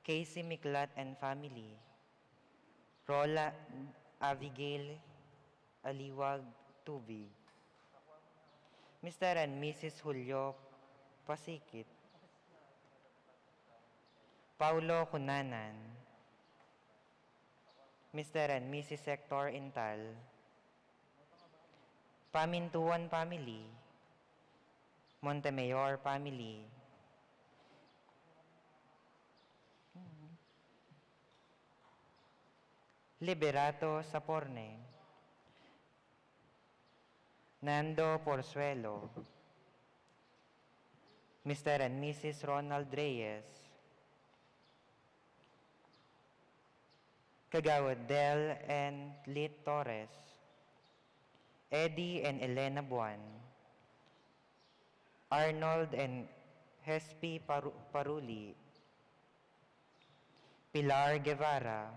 Casey Miklat and family, Rola Abigail Aliwag Tubig, Mr. and Mrs. Julio Pasikit, Paulo Cunanan, Mr. and Mrs. Hector Intal, Pamintuan family, Montemayor family, Liberato Saporne, Nando Porzuelo, Mr. and Mrs. Ronald Reyes, Kagawad Del and Lit Torres, Eddie and Elena Buan, Arnold and Hespi Paruli, Pilar Guevara,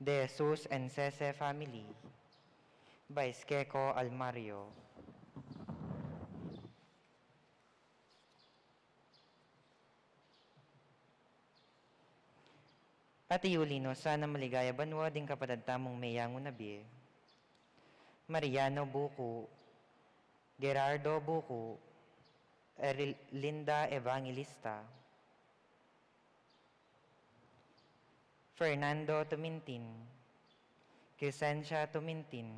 De Jesus and Cese family, Vice Keko Almario. Ati Yulino, sana maligaya banwa ding kapatid tamong mayango nabi. Mariano Buku, Gerardo Buku, Linda Evangelista, Fernando Tumintin, Crescencia Tumintin,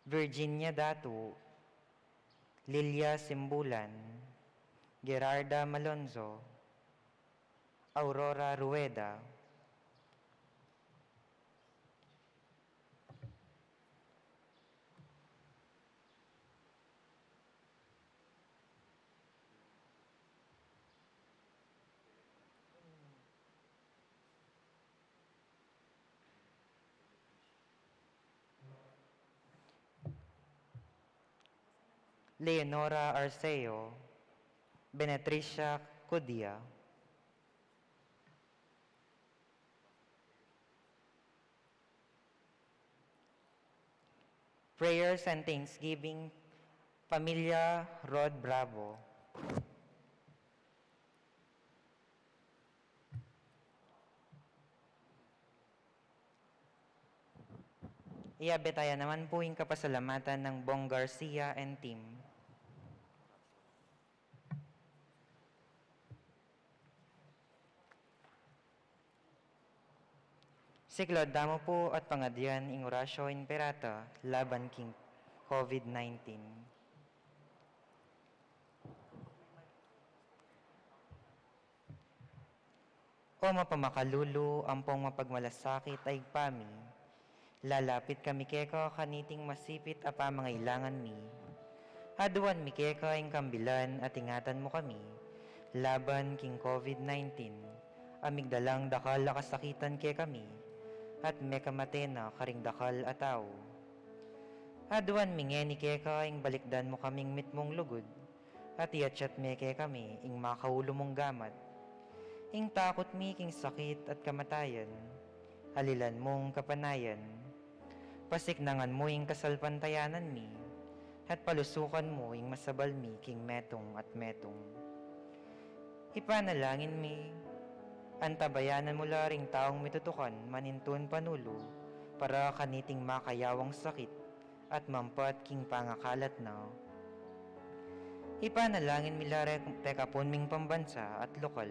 Virginia Datu, Lilia Simbulan, Gerarda Malonzo, Aurora Rueda, Leonora Arceo, Benetricia Cudia, Prayers and Thanksgiving, Pamilya Rod Bravo. Iabetaya naman po yung kapasalamatan ng Bong Garcia and team. Siklod damo po at pangadyan ing orasyo imperata laban king COVID-19. O mapamakalulu, ampong mapagmalasakit ay pami. Lalapit kami keka kaniting masipit apa mangailangan mi. Aduan mi keka ing kambilan at ingatan mo kami. Laban king COVID-19, amigdalang dakal kasakitan ke kami. At mekamatena karing dakal ataw. Aduan mingeni keka ing balikdan mo kaming mitmong lugod. At iatsyat meke kami ing makaulo mong gamat. Ing takot mi king sakit at kamatayan. Halilan mong kapanayan. Pasiknangan mo ing kasalpantayanan mi. At palusukan mo ing masabal mi king metong at metong. Ipanalangin mi. Antabayanan mo laring taong mitutukan manintun panulo para kaniting makayawang sakit at mampat king pangakalat na. Ipanalangin mi laring tekapon ming pambansa at lokal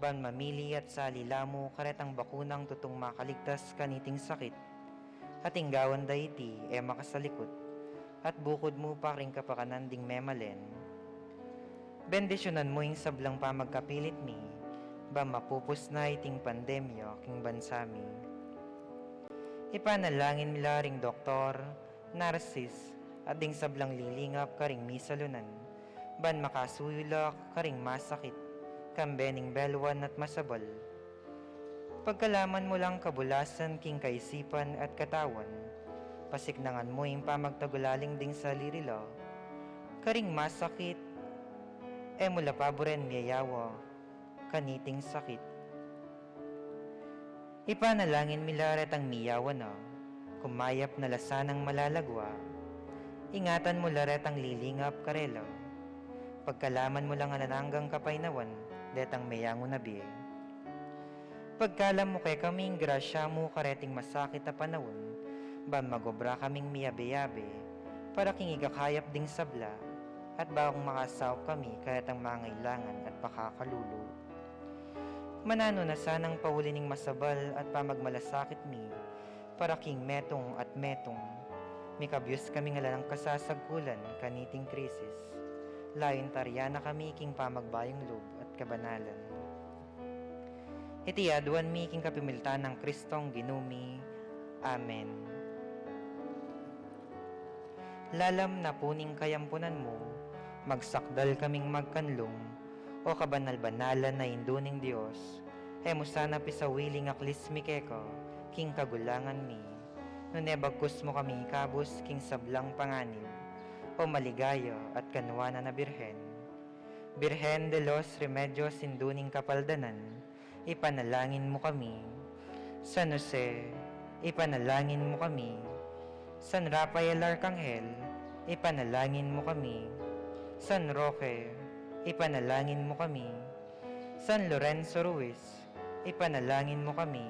ban mamili at salilamo karetang bakunang tutong makaligtas kaniting sakit at inggawan dayti makasalikot at bukod mo pa ring kapakanan ding memalen. Bendisyonan mo ing sablang pamagkapilit mi ba mapupus na iting pandemya king bansami. Ipanalangin nila ring doktor, narsis, at ding sablang lilingap karing misalunan, ban makasuyulak karing masakit, kambening belwan at masabal. Pagkalaman mo lang kabulasan king kaisipan at katawan, pasiknangan mo yung pamagtagulaling ding sa lirila, karing masakit, mula paboren miyayawa, kaniting sakit. Ipanalangin milaret ang miyawa na, kumayap na lasanang malalagwa, ingatan mo laret ang lilingap karela, Pagkalaman mo lang anananggang kapaynawan, detang mayang unabi. Pagkalam mo kay kaming grasya mo kareting masakit na panahon, ban magobra kaming miyabe-yabe, para king igakayap ding sabla, at bakong makasawap kami karetang mangailangan at pakakalulu. Manano na sanang paulining masabal at pamagmalasakit mi, para king metong at metong, mikabyos kami ngalanang kasasagkulan kaniting krisis. Layon taryana kami king pamagbayong loob at kabanalan. Iti aduan mi king kapimiltan ng Kristong ginumi. Amen. Lalam na puning kayampunan mo, magsakdal kaming magkanlong, o kabanal-banalan na induning Diyos, mo sana pisawiling aklis mi keko, king kagulangan mi, nunebagkus mo kami kabus king sablang panganib, o maligaya at kanwana na birhen. Birhen de los Remedios induning kapaldanan, ipanalangin mo kami. San Jose, ipanalangin mo kami. San Rafael Arcangel, ipanalangin mo kami. San Roque, ipanalangin mo kami. San Lorenzo Ruiz, ipanalangin mo kami.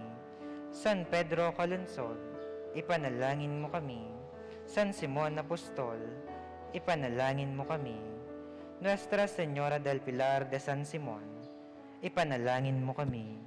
San Pedro Calungsod, ipanalangin mo kami. San Simon Apostol, ipanalangin mo kami. Nuestra Señora del Pilar de San Simon, ipanalangin mo kami.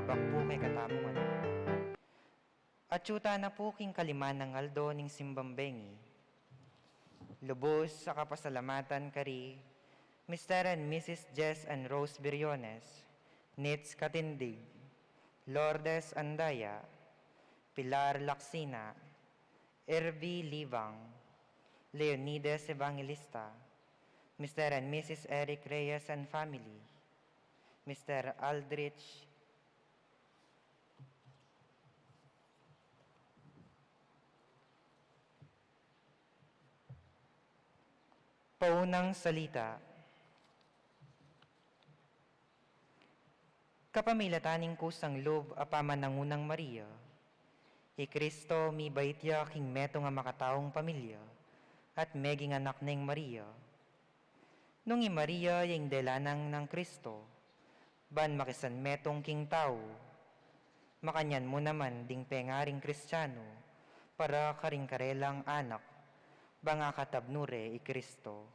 Abak po kay katamungan. Atyuta na po king kaliman ng aldo ning simbambengi. Lubos sa kapasalamatan kari, Mr. and Mrs. Jess and Rose Biriones, Nits Katindig, Lourdes Andaya, Pilar Laksina, Irby Libang, Leonides Evangelista, Mr. and Mrs. Eric Reyes and family, Mr. Aldrich Paunang Salita. Kapamilataning kusang loob apaman nangunang Maria, Kristo mi baitya king meto nga makataong pamilya, at meging anak ng Maria. Nung Maria yung delanang ng Kristo, ban makisan metong king tao, makanyan mo naman ding pengaring Kristiyano, para karing karelang anak, banga katabnure Kristo.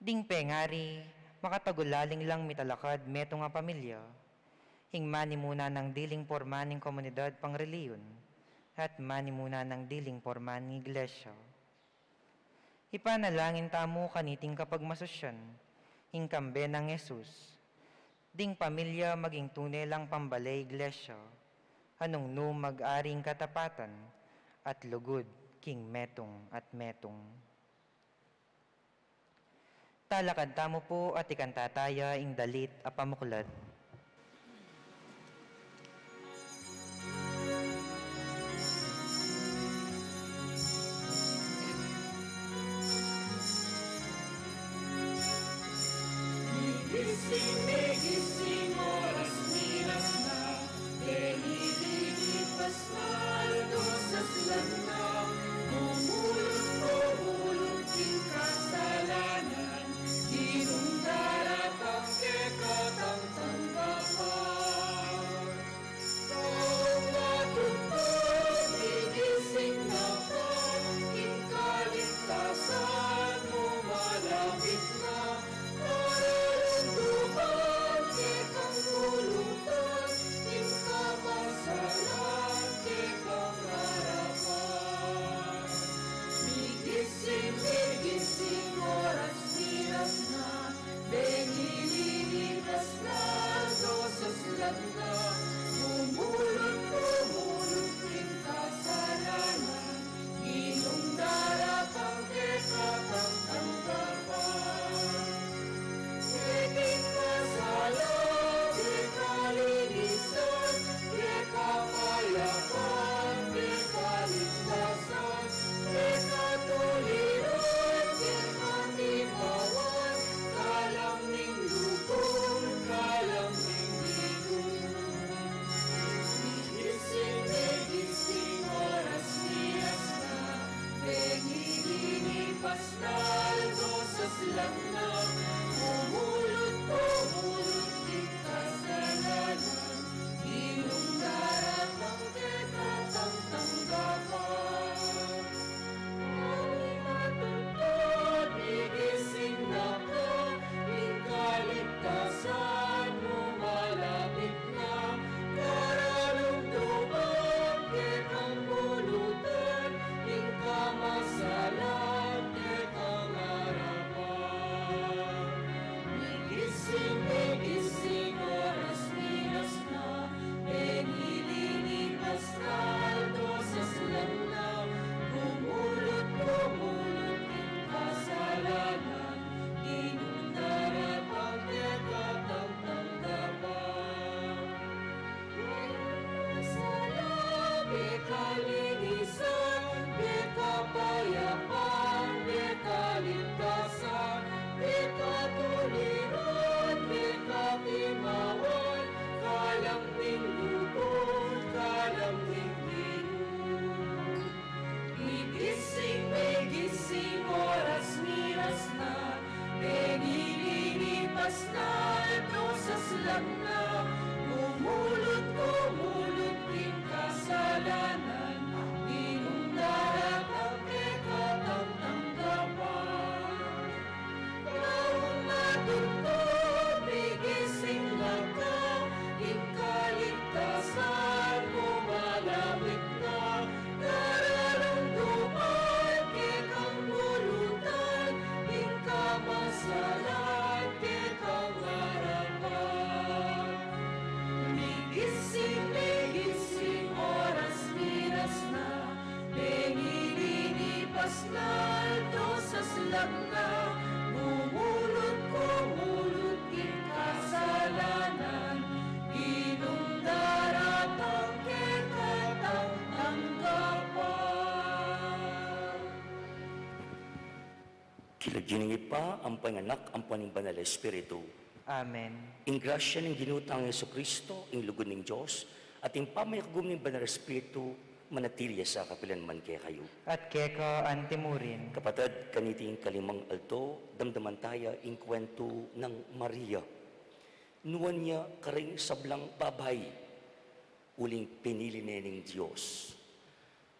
Ding pengari, makatagulaling lang mitalakad meto nga pamilya, hingmani muna ng diling porma ng komunidad pang reliyon, at mani muna ng diling porma ng iglesia. Ipanalangin tamo kaniting kapag masosyan, hingkambe ng Jesus. Ding pamilya maging tunay lang pambalay iglesia, anong no mag-aring katapatan, at lugod king metong at metong. Talakad tamo po at ikantataya ing dalit a pamuklad. Gising, oras miras na, lilipas na, dosas lang na, umulot king kasalanan, inundarat ang kekatang tanggapan. Kung matutog, gigising na ka, king kaligtasan mo malapit na, Gising, oras miras na, lilipas na, dosas lang na, umulot king kasalanan, inundarat ang kekatang tanggapan. Iking masalah, ikalinisan, ikapayapan, ikaligtasan, ikatuliran, ikatimawan, kalamning lupon, kalamning ligong. Gising, oras miras na, lilipas na, dosas lang na, umulot king kasalanan, inundarat ang kekatang tanggapan. Ang matutod, gigising na ka, ing kaligtasan mo malapit na, karalugtuman, kekang bulutan, ing kamasalan, kekang harapan. Gising, oras miras na, lilipas na, dosas lang na, umulot king kasalanan, inundarat ang kekatang tanggapan. Masalah, ikalinisan, ikapayapan, ikaligtasan, ikatuliran, ikatimawan, kalamning lupon, kalamning ligong. Gising, oras miras na, lilipas na, dosas lang na, umulot king kasalanan, inundarat ang kekatang tanggapan. Kung matutog, gigising na ka, ing kaligtasan mo malapit na, karalungkuman, kekang bulutan, ing kamasalan, kekang harapan. Gising, oras miras na, lilipas na, dosas lang na, umulot king kasalanan, inundarat ang kekatang tanggapan. Kilagyiningi pa ang panganak ang Banal na Espiritu. Amen. In grasya ng ginutang Yesu Kristo, in lugod ng Diyos, at in pamayakagum ng Banal na Espiritu, manatilya sa kapilanman kaya kayo. At keka antimurin, Kapatid, kaniting kalimang alto, damdaman tayo in kwento ng Maria. Nuwan niya karing sablang babay, uling pinili niya ng Diyos.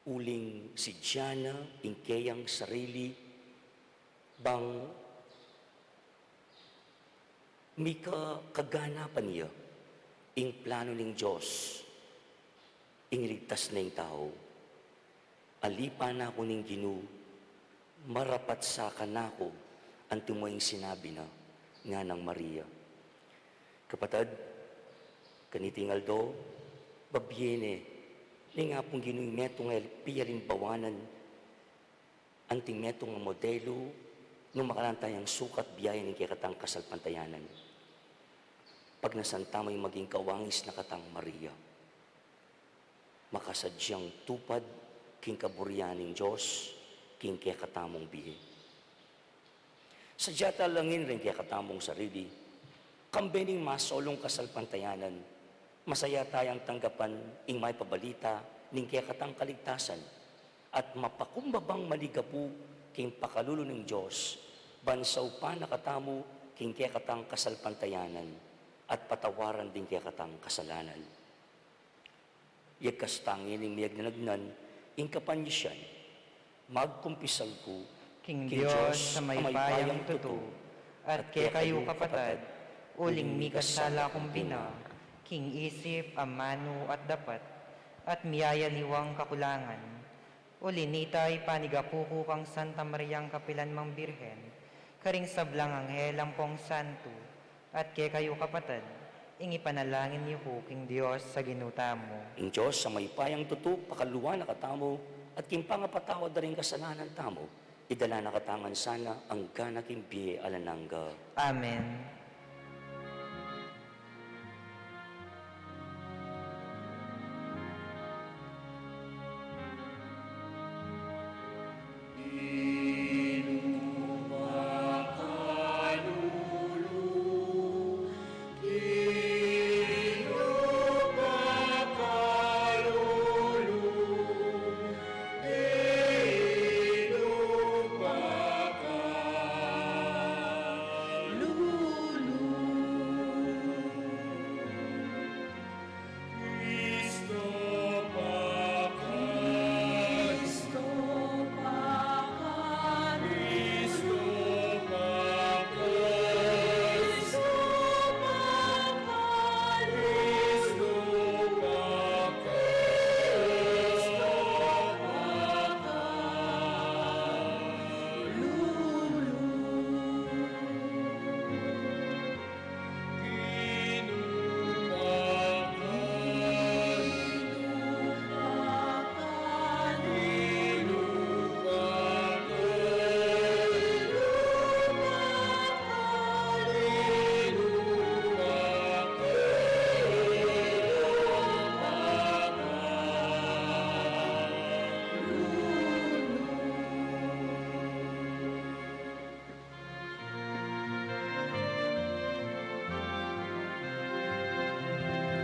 Uling si Diana, in kayang sarili, bang may kaganapan niya, in plano ng Diyos, in ligtas na yung tao. Alipa na ako ng Ginoo, marapat sa kanako ang timoying sinabi na nga ng Maria. Kapatid, kanitingal do, babyene, ni nga pong ginuing meto nga piyarin bawanan, anting meto nga modelo, nung makalantayang sukat biyaya ng kikatang kasalpantayanan. Pag nasanta mo'y maging kawangis na katang Maria, makasadyang tupad, king kaburyaning Diyos, king kikatamong bihe. Sadya talangin rin kaya katamong sarili, kambening masolong kasalpantayanan, masaya tayang tanggapan ing may pabalita ning kaya katang kaligtasan, at mapakumbabang maligapu king pakalulo ng Diyos, bansaw pa nakatamo king kaya katang kasalpantayanan, at patawaran din kaya katang kasalanan. Yagkastangin ning miyagnanagnan, ing kapanyisyan, magkumpisal ko, King Diyos sa may bayang tuto, at kaya kayo kapatid, uling mi kasala kong bina, King isip, amano at dapat, at miyayaliwang kakulangan. Uli nitay panigapuko kang Santa Mariang Kapilan Mang Birhen, karing sablang anghel ang pong santo, at kaya kayo kapatid, ing ipanalangin niyo po King Diyos sa ginuta mo. Ing Diyos sa may payang tuto, pakaluwa na katamo, at king pangapatawad na rin kasalanan tamo, idala na katangan sana ang ganaking biye alanangga. Amen.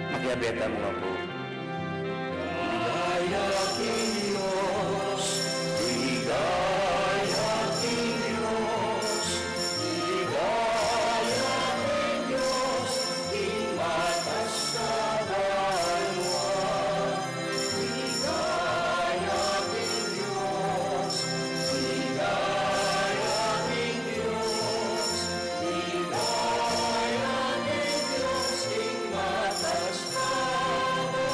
Makiabeta mga po. Ligaya king Diyos, ligaya king Diyos, ligaya king Diyos, king matas na banwa. Ligaya king Diyos, ligaya king Diyos, ligaya king Diyos, king matas na banwa.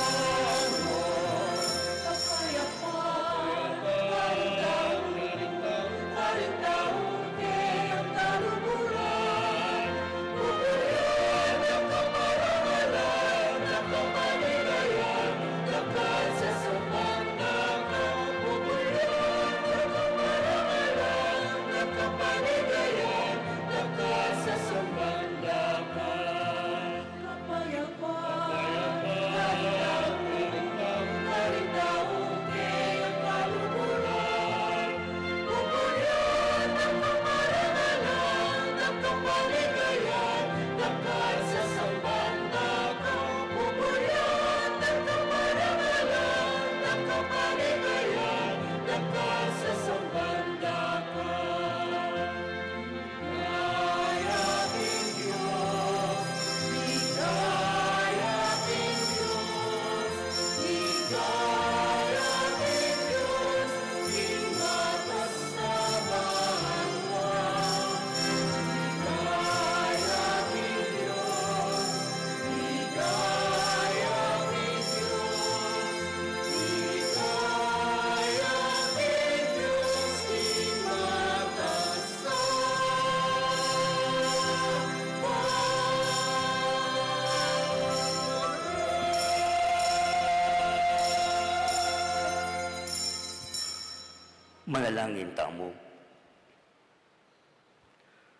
Manalangin tamo.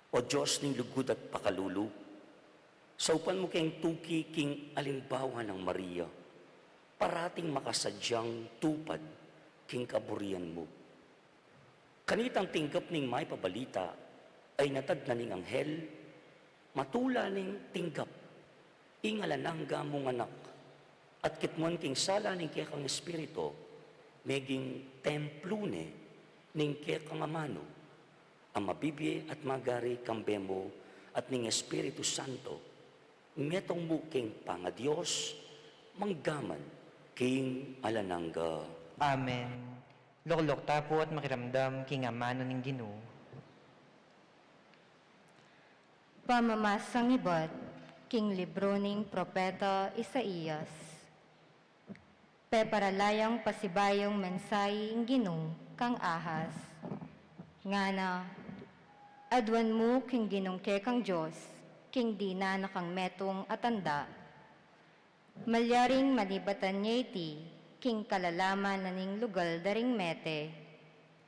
O Diyos ning lugod at pakalulu, saupan mo kayong tuki king alimbawa ng Maria, parating makasadyang tupad king kaburian mo. Kanitang tinggap ning may pabalita ay natad na ning anghel, matula ning tinggap, ingalanangga mong anak, at kitmuan king sala ning kaya kang espiritu, meging templune ning kaya kang amano, ang mabibye at magari kambemo at ning Espiritu Santo, metong mo king pangadiyos, manggaman king alanangga. Amen. Luklok tapo at makiramdam king amano ning Ginoo. Pamamasang ibat, king libro ning Propeta Isaías. Peparalayang pasibayong mensahe ing Ginoo kang ahas. Ngana, adwan mo king ginungke kang Diyos, king di na nakang metong atanda. Malyaring malibatan niya iti, king kalalaman na ning lugal daring mete,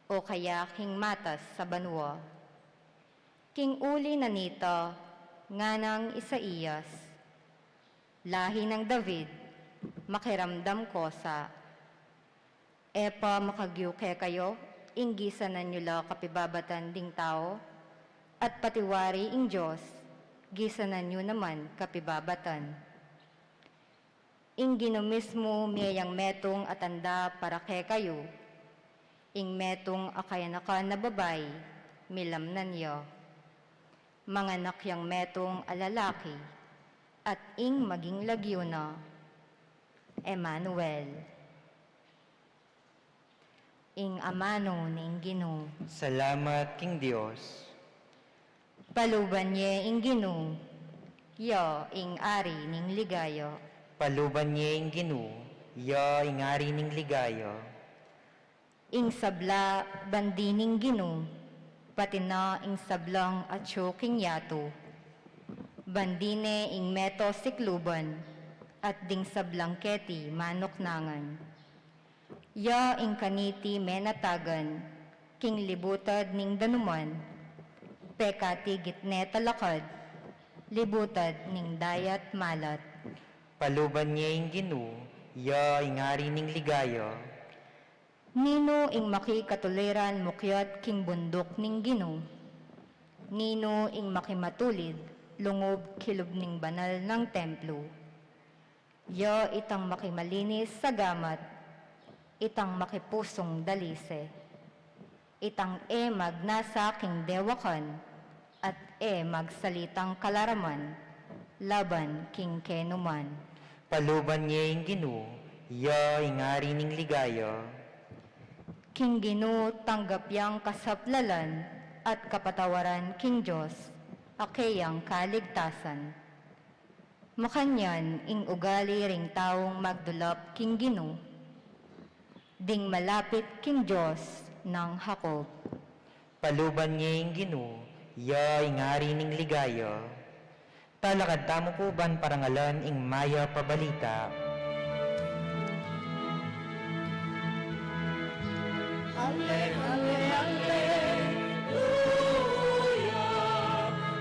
o kaya king matas sa banwa. King uli na nito, nganang Isaías, lahi ng David, makiramdam ko sa, epa makagyuke kayo, inggisan na nyo kapibabatan ding tao, at patiwari ing Diyos, gisanan nyo naman kapibabatan. Ing ginumismo miyayang metong atanda para ke kayo, ing metong akayanaka na babay, milamnan yo. Mga nakyang metong alalaki, at ing maging lagyo na, Emmanuel. Ing amano ning Ginoo. Salamat king Dios. Paluban niya ing Ginoo, yo ing ari ning ligayo. Paluban niya ing Ginoo, ya ingari ning ligayo. Ing sabla bandi ning Ginoo, pati na ing sablang atyo king yato. Bandine ing meto sikluban, at ding sablang keti manok nangan. Ya ing kaniti menatagan, king libutad ning danuman, pekati gitne talakad, libutad ning dayat malat. Paluban niya ing Ginoo, ya ingari ning ligayo. Nino ing makikatuliran mukyat king bundok ning Ginoo. Nino ing makimatulid, lungob kilub ning banal ng templo. Ya itang makimalinis sa gamat, itang makipusong dalise. Itang magnasa king dewakan, at magsalitang kalaraman, laban king kenuman. Paluban niya ing Ginoo, ya ingari ning ligayo. King Ginoo tanggap yang kasaplalan at kapatawaran king Diyos, akeyang kaligtasan. Makanyan ing ugali ring taong magdulap king Ginoo, ding malapit king Diyos ng Hakob. Paluban niya ing Ginoo, ya ingari ning ligayo. Talakad tamo po ban parangalan ing maya pabalita. Alle, alle, alleluia.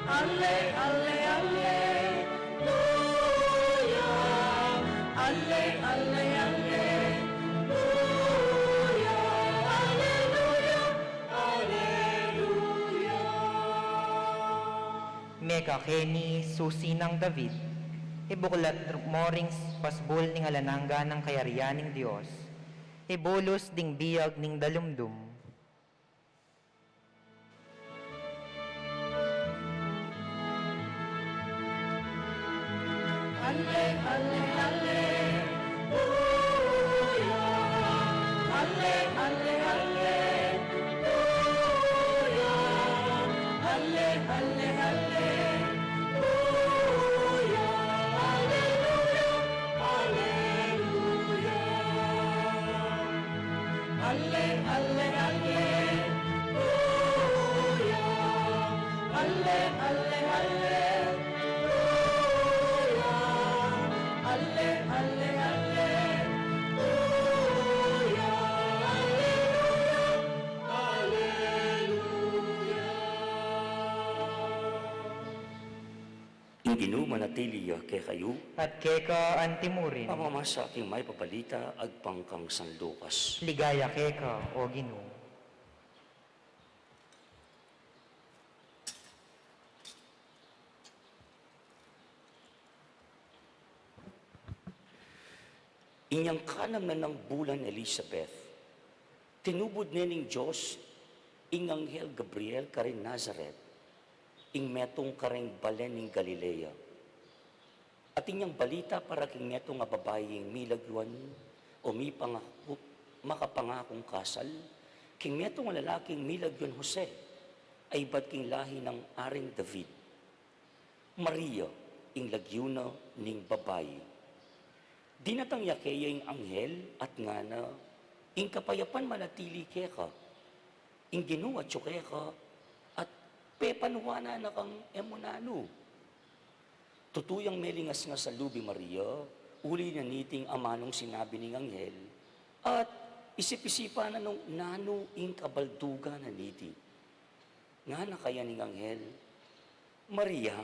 Alle, alle, alleluia. Alle, alle, alleluia. Alleluia, alleluia. Meka Kenny, susi ng David. Ibuklat moring pasbol ning alanangga ng kayarian ng Dios. Ibolos ding biyag ning dalumdum. Alle, alle, alleluia. Alle, alle, alleluia. Alle, alle, alleluia. Alleluia, alleluia. Alle, alle, alleluia. Alle, alle, alleluia. Alle, alle, alleluia. Alleluia, Ing Ginoo manatili kay kayo, At keka antimurin. pamamasa aking may pabalita agpangkang San Lucas. Ligaya keka, o Ginoo. Inyang kanam na ng bulan Elizabeth, tinubod nining Diyos, ing Anghel Gabriel karin Nazareth, ing metong karing balen ning Galilea. At inyang balita para king metong nga babayeng milagwan o makapangakong kasal, king metong nga lalaking milagwan Jose, ay ba't king lahi ng aring David. Maria, ing lagyuna ning babayi. Dinatang yakeya ing anghel at nga na, ing kapayapan manatili keka, ing Ginoo at keka, at pepanuwana na kang emunano. Tutuyang melingas nga sa lubi Maria, uli na niting amanong sinabi ning anghel, at isip-isipan na nung nano ing kabalduga na niti. Nga na kaya ning anghel, Maria,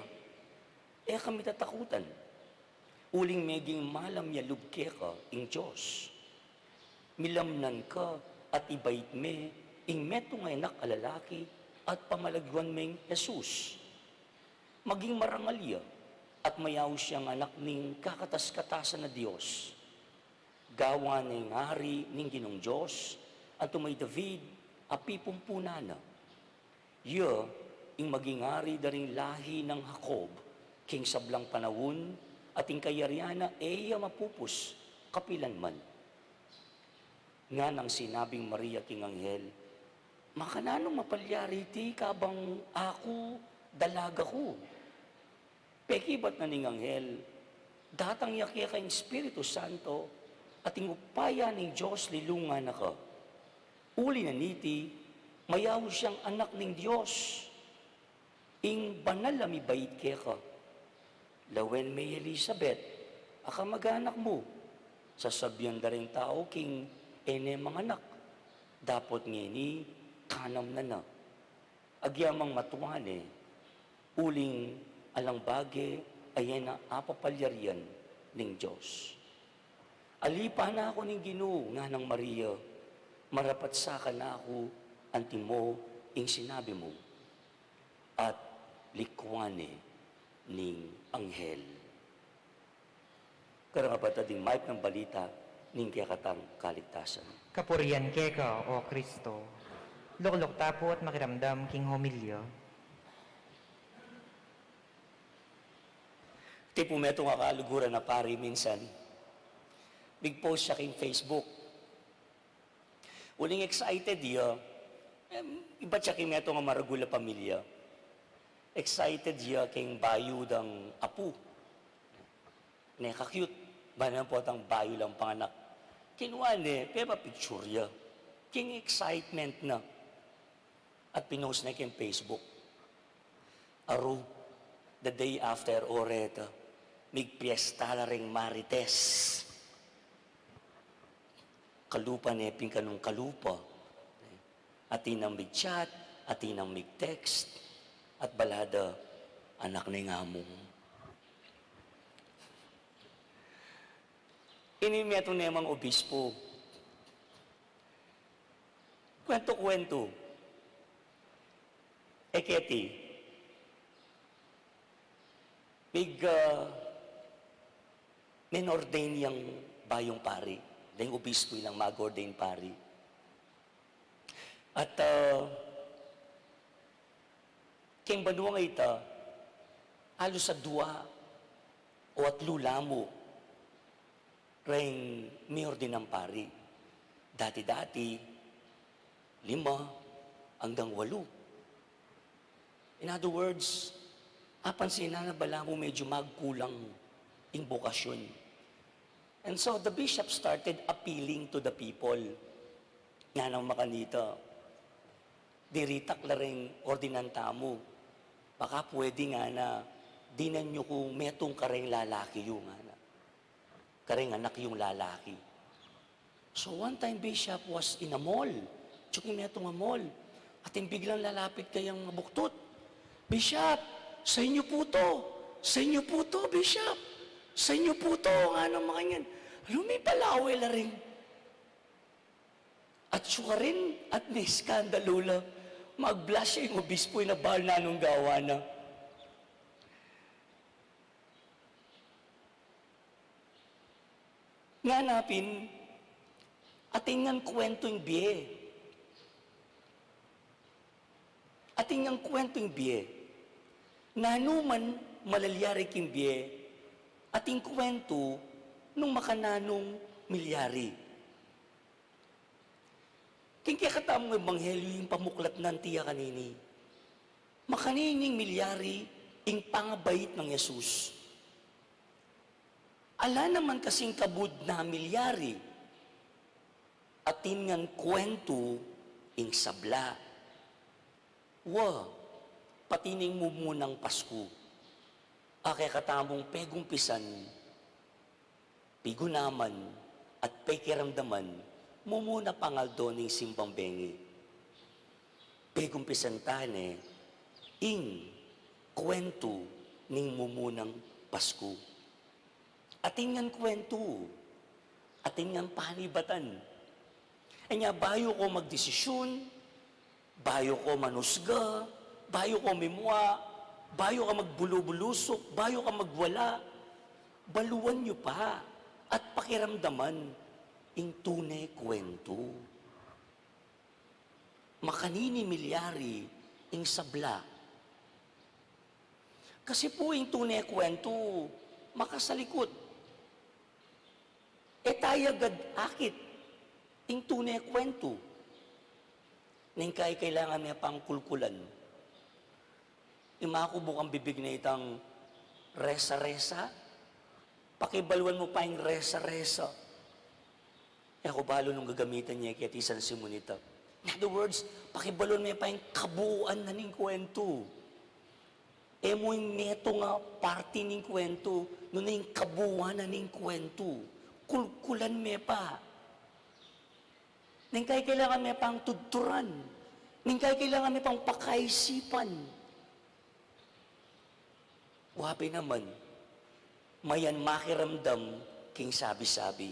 kami tatakutan. Uling meging malam ya lubke ka, ing Diyos. Milamnan ka at ibait me, ing meto nga anak alalaki, at pamalagwan meng Jesus. Maging marangalya, at mayaw siyang anak ning kakatas-katasan na Diyos. Gawa ning hari ning Ginong Diyos, at umay David, api pumpunana. Iya, ing maging hari daring lahi ng Jacob, king sablang panawon, at ing kayariana eya mapupus, kapilanman. Nga nang sinabing Maria king anghel, makananong mapalyari ti kabang ako, dalaga ko. Pekibat na ning anghel, datang yakya kayong Espiritu Santo, at ing upaya ning Diyos lilungan na ka. Uli na niti, mayaw siyang anak ning Diyos, ing banal ami bait kaya ka. Lawen may Elizabeth, aka mag-anak mo, sasabihan da rin tao king ene mga anak, dapat ngini kanam na na. Agyamang matuwane, uling alang bage ayen na apapalyarian ning Diyos. Alipa na ako ning Ginoo nga ng Maria, marapat sa ka na ako antimo ing sinabi mo, at likwane ning anghel. Karangapata ding mic ng balita ning kayakatang kaligtasan. Kapurian keka, o Kristo. Luklok tapo at makiramdam king homilya. Tipo meto nga kaluguran na pari minsan, big post siya king Facebook. Uling excited ya, iba siya king meto nga maragula pamilya. Excited ya king bayo dang apu. Neka-cute. Banan po tang bayo lang panganak. Kinuan pepa picture ya. King excitement na. At pinost na king Facebook. Aru, the day after oreta, migpiesta la ring Marites. Kalupa neping kanong kalupa. Atinang mig-chat, atinang mig-text, at balada, anak na nga mong. Inimeto nemang obispo. Kwento-kwento. Eketi. Big menordain yang bayong pari. Dahil obispo ilang mag-ordain pari. At king banua nga ita, halos sa dua o at lulamo, ring mayor din ng pari. Dati-dati, 5 hanggang 8. In other words, apansin na bala mo medyo magkulang yung bokasyon. And so the bishop started appealing to the people. Nga nang makanita, diritak la ring ordinanta mo. Baka pwede nga na dinan nyo kung metong kareng lalaki yung nga. Kareng anak yung lalaki. So one time bishop was in a mall. Tsuking metong a mall. At yung biglang lalapit kayang mabuktot. Bishop, sa inyo po to. sa inyo po to, Bishop. Sa inyo po to, nga ng mga yan. Alam, may palaway na rin. At siya rin, at may skandalo la. Mag-blush yung obispo na bahal na nung gawa na. Nganapin, atingan kwento yung biye. Atingan kwento yung biye. Nanuman malalyari king biye, ating kwento nung makananong milyari. King kaya katamong ebanghelyo yung pamuklat ng tiya kanini. Makanining milyari ing pangabait ng Yesus. Ala naman kasing kabud na milyari atin ngan kwento ing sabla. Wa, patining mo munang Pasko. Ake katamong pegumpisan, pigunaman at pekiramdaman, mumuna pangaldo ning simbang bengi. Pegumpisan tane, ing kwento ning mumunang Pasko. Atingan kwento, atingan panibatan. Anya bayo ko magdesisyon, bayo ko manusga, bayo ko mimwa, bayo ka magbulubulusok, bayo ka magwala, baluan nyo pa at pakiramdaman ing tunay kwento. Makanini milyari ing sabla. Kasi po ing tunay kwento, makasalikot. Tayagad akit, ing tunay kwento. Ning kay kailangan niya pang kulkulan. Imakubok ang bibig na itang resa-resa, pakibaluan mo pa yung resa-resa. Ako balo nung gagamitan niya kaya tisan simonita. In other words, pakibaluan mo pa yung kabuuan na ning kwento. Mo yung neto nga party ning kwento, no na yung kabuuan na ning kwento. Kulkulan me pa. Ning kay kailangan me pang tudturan. Ning kay kailangan me pang pakaisipan. Wabi naman, mayan makiramdam king sabi-sabi.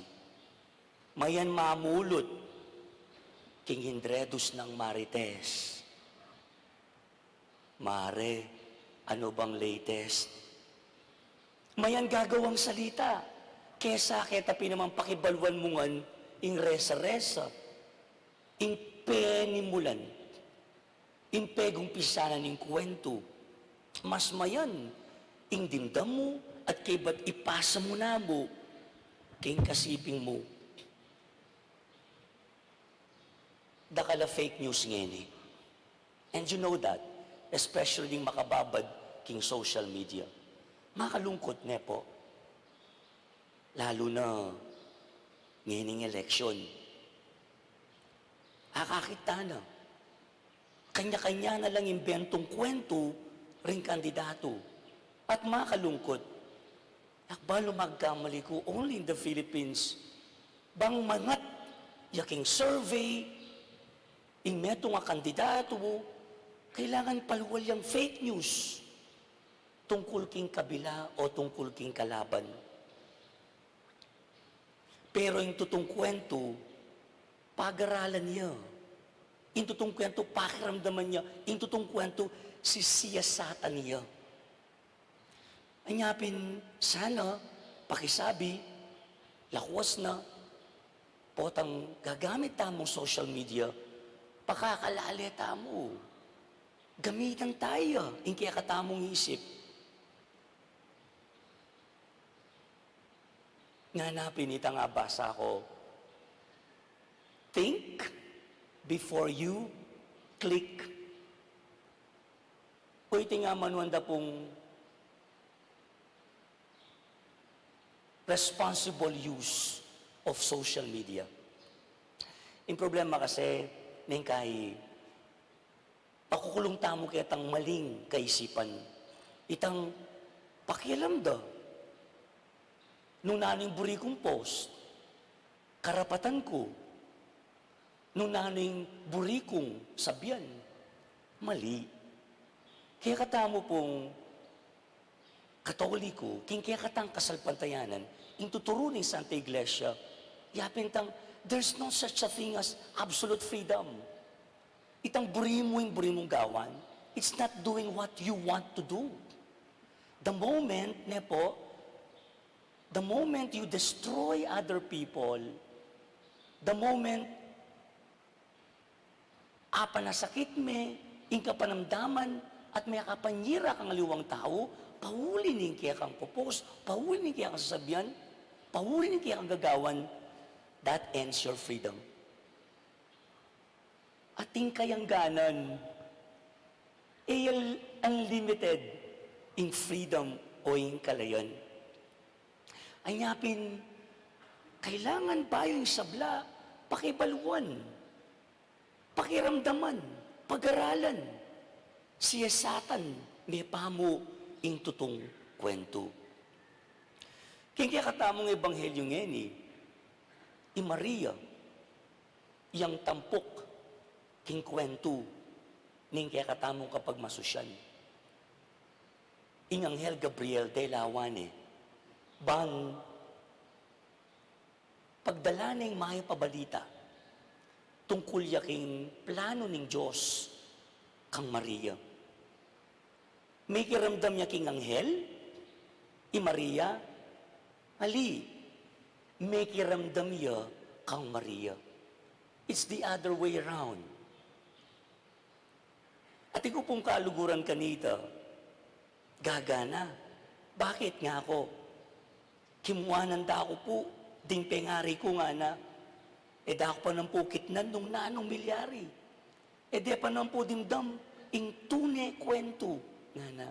Mayan mamulot king hindredos ng marites. Mare, ano bang latest? Mayan gagawang salita. Kesa kita pinamang pakibalwan mo ngan ing resa-resa, ing penimulan, ing pegong pisanan ing kwento. Mas mayan, ing dimdam mo at kay ba't ipasa mo na mo, king kasiping mo. Dakala fake news ngeni. And you know that, especially ding makababad king social media. Makalungkot ne po. Lalo na ngayon eleksyon. Akakita na. Kanya-kanya na lang imbentong kwento ring kandidato. At makalungkot, akbalo magkamali ko, only in the Philippines, bang mangat yaking survey, ing meto nga kandidato mo, kailangan paluwal yung fake news tungkol king kabila o tungkol king kalaban. Pero yung tutong kwento, pag-aralan niya. Yung tutong kwento, pakiramdaman niya. Yung tutong kwento, sisiyasatan niya. Anyapin, sana, pakisabi, lakwas na, potang gagamit tamong social media, pakakalali tamo. Gamitan tayo, yung kaya katamong isip. Nganapin ita nga basa ko, think before you click. O iti nga manuanda pong responsible use of social media. Yung problema kasi, ning kay pakukulong tamo kaya tang maling kaisipan. Itang pakialam da. Nung naning buri kong post, karapatan ko. Nung naning buri kong sabyan, mali. Kaya katamo pong Katoliko, king kaya katang kasalpantayanan, in tuturo ni Santa Iglesia, yapintang, there's no such a thing as absolute freedom. Itang burimong gawan, it's not doing what you want to do. The moment you destroy other people, the moment apanasakit me, ingka panamdaman, at may kapanyira kang aliwang tao, pauli ning kaya kang pupos, pauli ning kaya kang sasabihan, pauli ning kaya kang gagawan, that ends your freedom. Ating kayangganan, unlimited in freedom o in kalayan. Anyapin, kailangan ba yung sabla, pakibaluan, pakiramdaman, pag-aralan, siyasatan, may pamo, ing tutong kwento. Kaya katamong ebanghelyo ngeni, i Maria, yang tampok, king kwento, ning kaya katamong kapag masusyan. Ing Anghel Gabriel de Lawane, bang pagdala ng mga pabalita tungkol yaking plano ng Diyos kang Maria. May kiramdam niya king Anghel, i Maria, ali, may kiramdam niya kang Maria. It's the other way around. At ikaw pong kaluguran kanita, gagana. Bakit nga ako? Kimuanan da ako po, ding pengari ko nga na, da ako pa ng pukit na nung nanong milyari. De pa nang po dimdam, ing tune kwento, nga na.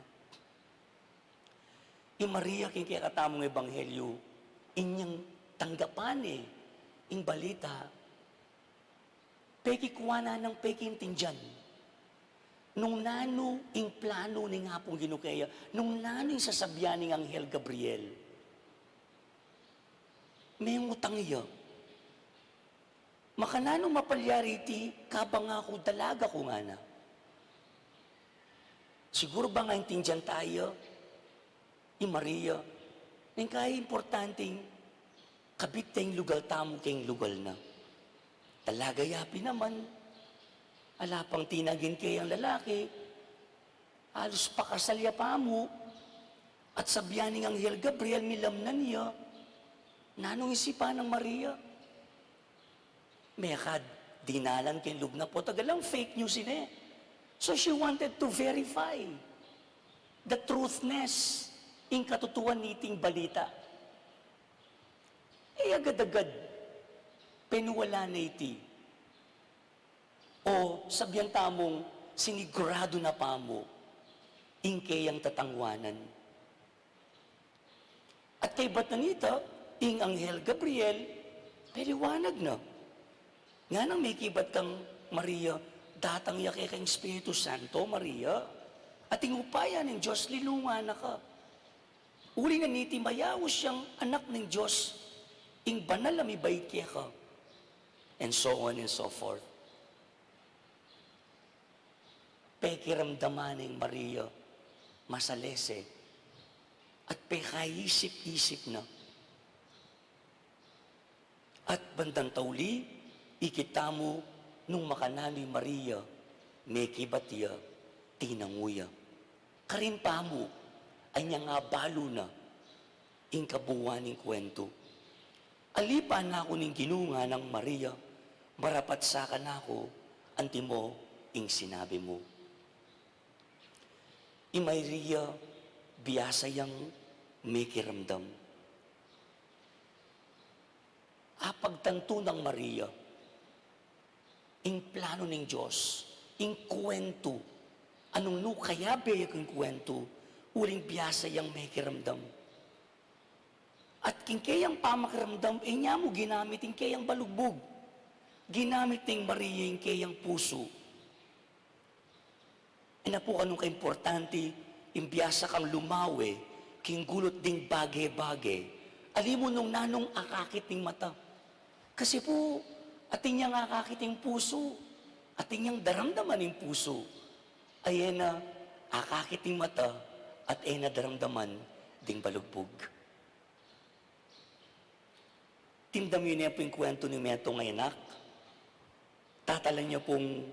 I Maria, king kaya katamong ebanghelyo, inyang tanggapan ing balita, peki kuwana ng peki intindihan. Nung nano ing plano ni nga pong ginukaya, nung nano ing sasabyan ng Anghel Gabriel, may ngutang iya. Makanano mapalyari iti, kabang ako dalaga ko nga na. Siguro ba nga intindihan tayo, i Maria, ng kaya importanteng kabit tayong lugal tamo kayong lugal na. Talaga yapi naman, alapang tinagin kayang lalaki, halos pakasalya pa mo, at sabihan ng Anghel Gabriel, milamnan niya, nanong isipan ng Maria? Mekad, dinalan kayong lugna po, tagalang fake news ine. So she wanted to verify the truthness in katutuan niting balita. Agad-agad, penuwala na iti. O sabihan tamong, sinigurado na pa mo, ingkayang tatangwanan. At kay Batanita, ing Anghel Gabriel, peliwanag na. Nga nang may kibat kang Maria, datang yake kang Espiritu Santo, Maria, at ingupaya ng Diyos, lilunga na ka. Uli na niti mayawos siyang anak ng Diyos, ing banal na mibait kaya ka. And so on and so forth. Pekiramdaman ng Maria, masalese, at pekaisip-isip na. At bandang tauli, ikita mo, nung makanani Maria, may kibatya, tinanguya. Karin pa mo, ay niya nga balo na, ing kabuuan ng kwento. Alipan na ako ng ginunga ng Maria, marapat sa ka na ako, anti mo, ing sinabi mo. I Maria, biyasa yang may kiramdam. Apagtanto ng Maria, ing plano ng Diyos, ing kwento, anong no kaya beya kong kwento, uling biyasa yang may kiramdam. At king kayang pamakiramdam, niya mo ginamit ing kayang balugbog. Ginamit ng Maria ing kayang puso. Na po anong kaimportante, ing biyasa kang lumawe, king gulot ding bagay-bagay, alim mo nung nanong akakit ng mata. Kasi po, ating niyang akakiting puso, ating niyang daramdaman ng puso, ay na akakiting mata at ay na daramdaman ding balugbog. Tindam yun niya po yung kwento ni Meto ng anak. Tatalan niya pong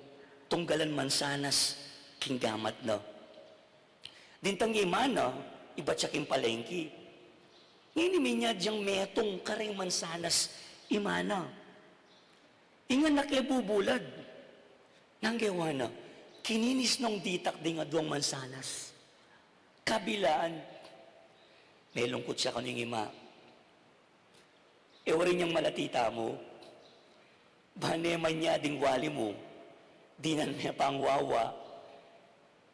tunggalan mansanas, king gamat na. Dintang imana, iba siya king palengki. Ngayon niya diyang metong karing mansanas, imana. Ingan na bubulad. Nanggewa na, kininis nung ditak di nga duwang mansanas. Kabilaan, may lungkot siya kanong ima. Ewa rin niyang malatita mo, baneman niya ding wali mo, di na niya pang wawa,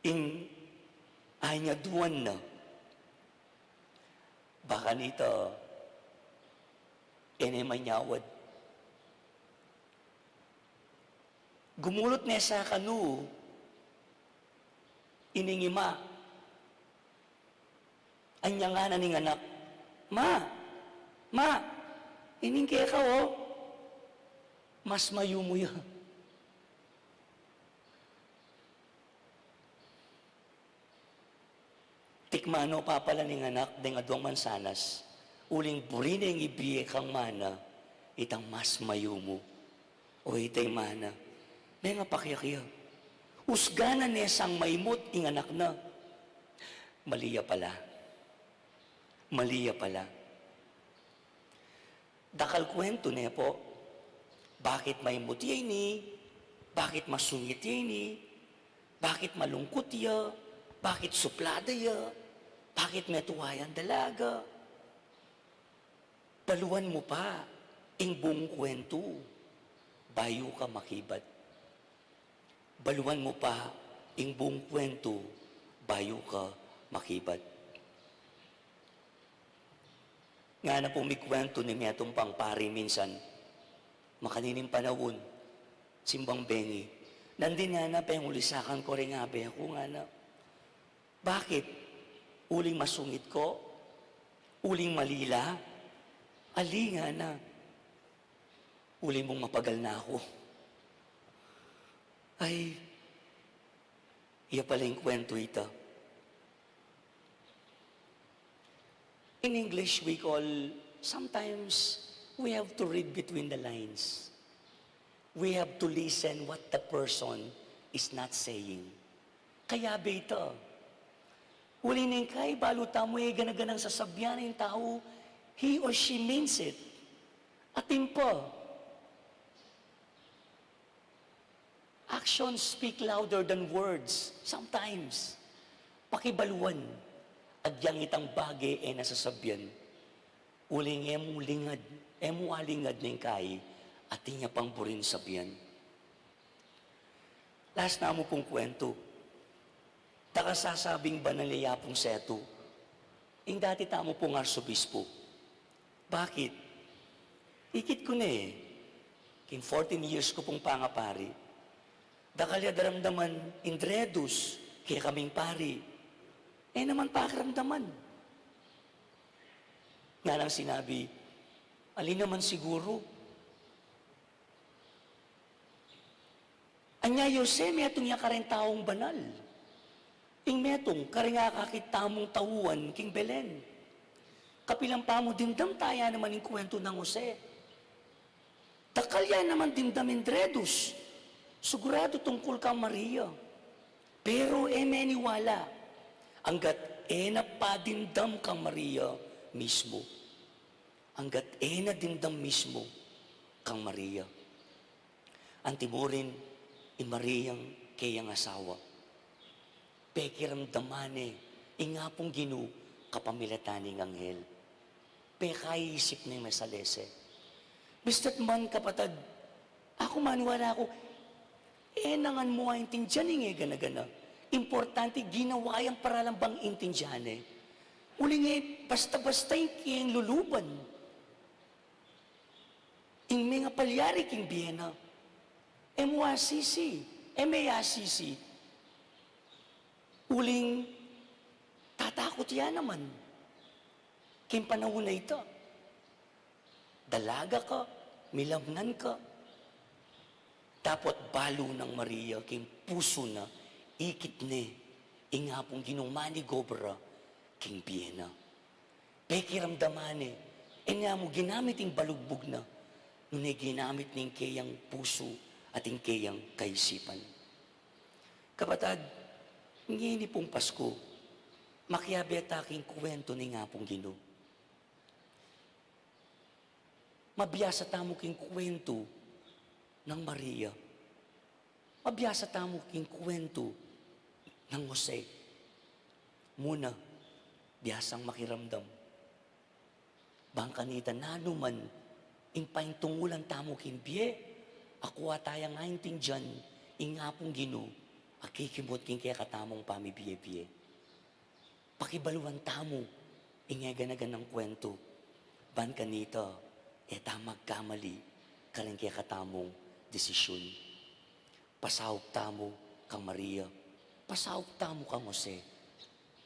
ing ay niya duwan na. Baka nito, enay nyawad. Gumulot niya sa kanu, iningima, anya nga na ning anak, Ma, iningke ka oh, mas mayu mo yan. Tikmano pa pala ning anak, deng adwang mansanas, uling burina yung ibiye kang mana, itang mas mayu mo. O itay mana, may nga pakyakya. Usgana nesang maimot ing anak na. Maliya pala. Maliya pala. Dakal kwento niya po, bakit maimot yan ni? Bakit masungit yan ni? Bakit malungkot ya? Bakit suplada ya? Bakit may tuwayan dalaga? Paluan mo pa, ing buong kwento, bayo ka makibat. Baluan mo pa, ing buong kwento, bayo ka makibat. Nga na po may kwento ni Metong Pangpari minsan, makanining panahon, simbang bengi, nandin nga na pengulisakan ko rin nga ako nga na, bakit? Uling masungit ko? Uling malila? Ali nga na. Uling mong mapagal na ako. Ay, iya pala yung kwento ito. In English, we call, sometimes, we have to read between the lines. We have to listen what the person is not saying. Kaya ba ito? Uli ning kay, baluta mo ganaganang sasabyan ng tao, he or she means it. Atin po. Actions speak louder than words. Sometimes. Pakibaluan. Adyang itang bagay nasasabyan. Uling emo lingad. Emo alingad ng kay, atin niya pang burin sabyan. Last na mo pong kwento. Takasasabing banalaya pong seto. Ing dati tamo pong arsobispo. Bakit? Ikit ko na King 14 years ko pong pangapari. Dakalya daramdaman, indredus, kaya kaming pari. Naman pakiramdaman. Nga lang sinabi, alin naman siguro. Anya Yose, may atong niya kareng taong banal. Ing metong, karinga kakitamong tauan, king Belen. Kapilang pa mo dindam taya naman yung kwento ng Jose. Takalya naman dindam indredus. Sigurado tungkol kang Maria. Pero meniwala. Hanggat na dindam kang Maria mismo. Hanggat na dindam mismo kang Maria. Antimurin, Mariang kayang asawa. Pekiramdamane, inga pong ginu, kapamilataning anghel. Pekaisip ng masalese. Bista't man kapatad, ako maniwala ako, nangan mo ang intindihan gana-gana. Importante, ginawa yung paralambang intindihan Uling basta-basta yung kiyang luluban. Ing mga palyari king biyena. Mo asisi, may asisi. Uling tatakot yan naman. Kim panahon na ito. Dalaga ka, milamnan ka. Tapos balo ng Maria, kim puso na, ikit ne, ingapong ginumani gobra, king Biena. pekiramdaman nga mo ginamit yung balugbog na, nung ginamit ng kayang puso at yung kayang kaisipan. Kapatid, ngini pong Pasko, makiabi at aking kwento ni nga pong Ginoo. Mabiyasa tamo king kwento ng Maria. Mabiyasa tamo king kwento ng Jose. Muna, biyasang makiramdam. Bangkanita na naman, ingpaing tungulan tamo king biye. Ako atayang ngayon dyan, ingapong Ginoo, akikimot king kaya katamong pamibiye-biye. Pakibaluan tamo, ingeganagan ng kwento. Bangkanita, tamag kamali, kaling kaya katamong desisyon. Pasawag tamo kang Maria, pasawag tamo kang Jose.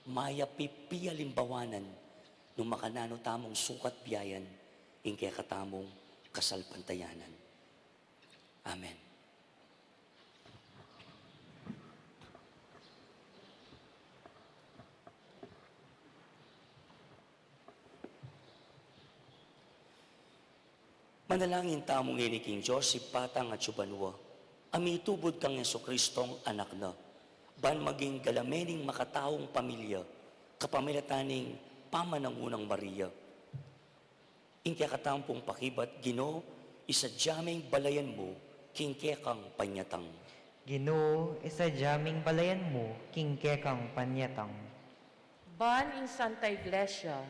Maya pipi alimbawanan, nung makanano tamong sukat biyayan, ing kaya katamong kasalpantayanan. Amen. Manalangin tamong ini King Joseph Patang at Subanwa, amitubod kang Yeso Kristong anak na, ban maging galamening makataong pamilya, kapamilataning pamanangunang Maria. Ingkya katampong pakibat, Ginoo, isadyaming balayan mo, kingkekang panyatang. Ginoo, isadyaming balayan mo, kingkekang panyatang. Ban in Santa Iglesia,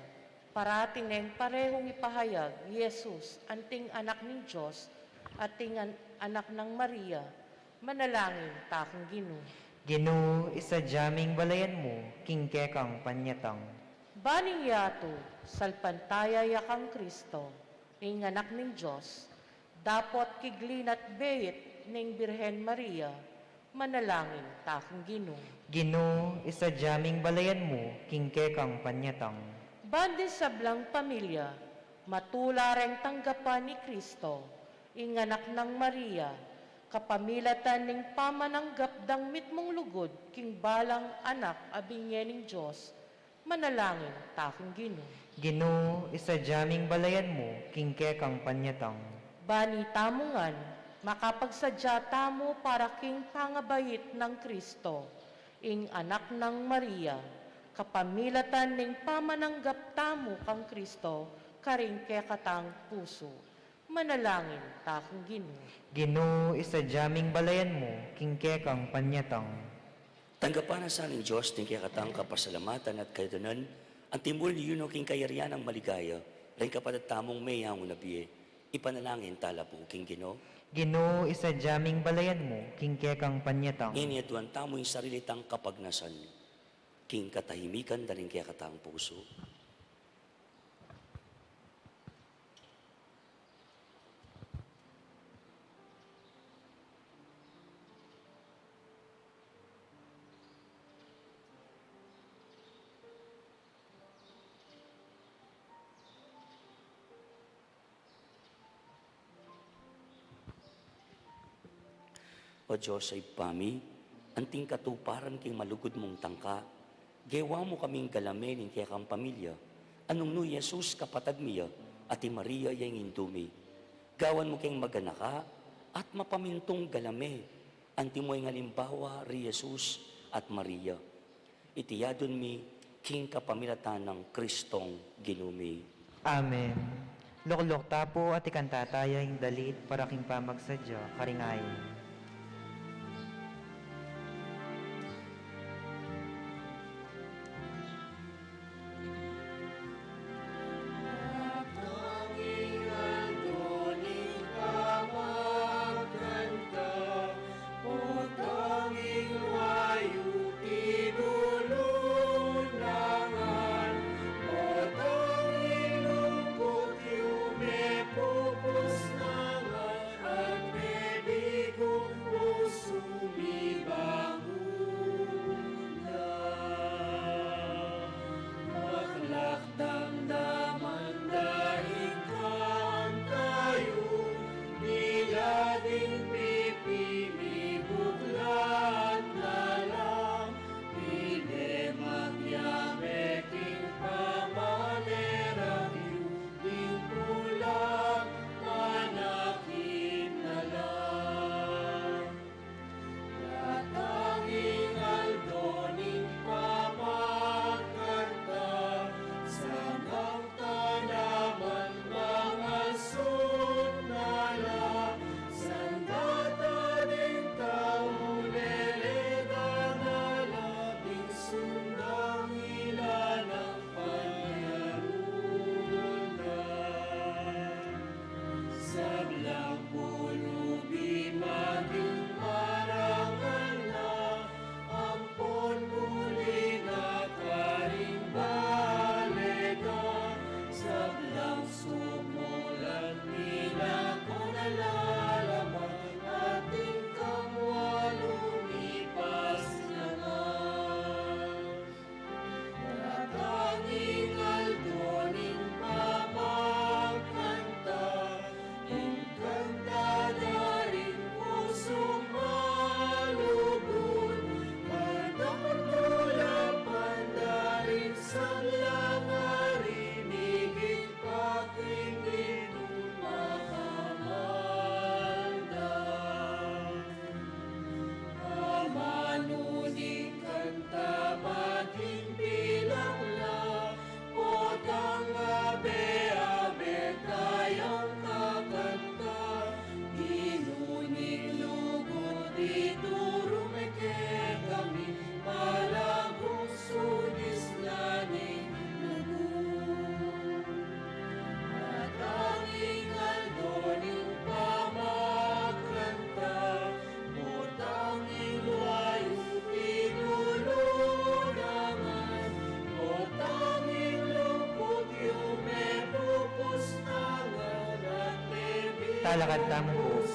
parating neng parehong ipahayag, Jesus, anting anak ng Diyos, ating anak ng Maria, manalangin takong Ginoo. Ginoo, isadyaming balayan mo, kingkekang panyatang. Baning yato, salpantaya yakang Kristo, ning anak ng Diyos, dapat kiglin at beyit ning Birhen Maria, manalangin takong Ginoo. Ginoo, isadyaming balayan mo, kingkekang panyatang. Bandi sa blang pamilya, matula reng tanggapan ni Kristo, ing anak ng Maria, kapamilatan ning pamananggap dang mitmong lugod, king balang anak abinyening Diyos, manalangin takong Ginoo. Ginoo, isadyaming balayan mo, kingkekang panyatang. Bani tamungan, makapagsadya tamo para king pangabayit ng Kristo, ing anak ng Maria, kapamilatan ning pamananggap tamo kang Kristo, karing kekatang puso. Manalangin takong Ginoo. Ginoo, isadyaming balayan mo, kingkekang panyatang. Tanggapan sa aning Diyos, ting kaya kapasalamatan at kaytanan, ang timbul ni Yuno king kayarian ng maligaya, rin kapatid tamong may hango na biye, ipanalangin tala po king Ginoo. Ginoo, isadyaming balayan mo, kingkekang panyatang. Iniatuan tamo yung sarilitang kapagnasan, king katahimikan daling kaya katang puso. O Diyos ay pami, anting katuparan king malugod mong tangka, gewa mo kaming galamenin kaya kang pamilya, anong no Jesus kapatag miya, ati Maria yung indumi. Gawan mo kayong maganaka, at mapamintong galame, anti mo yung halimbawa, ri Jesus at Maria. Itiyadon mi, king kapamilatan ng Kristong ginumi. Amen. Luklok tapo at ikantataya yung dalit para king pamagsadya, karingayin. Pupus na nga ang medigo talakad tamong buhos.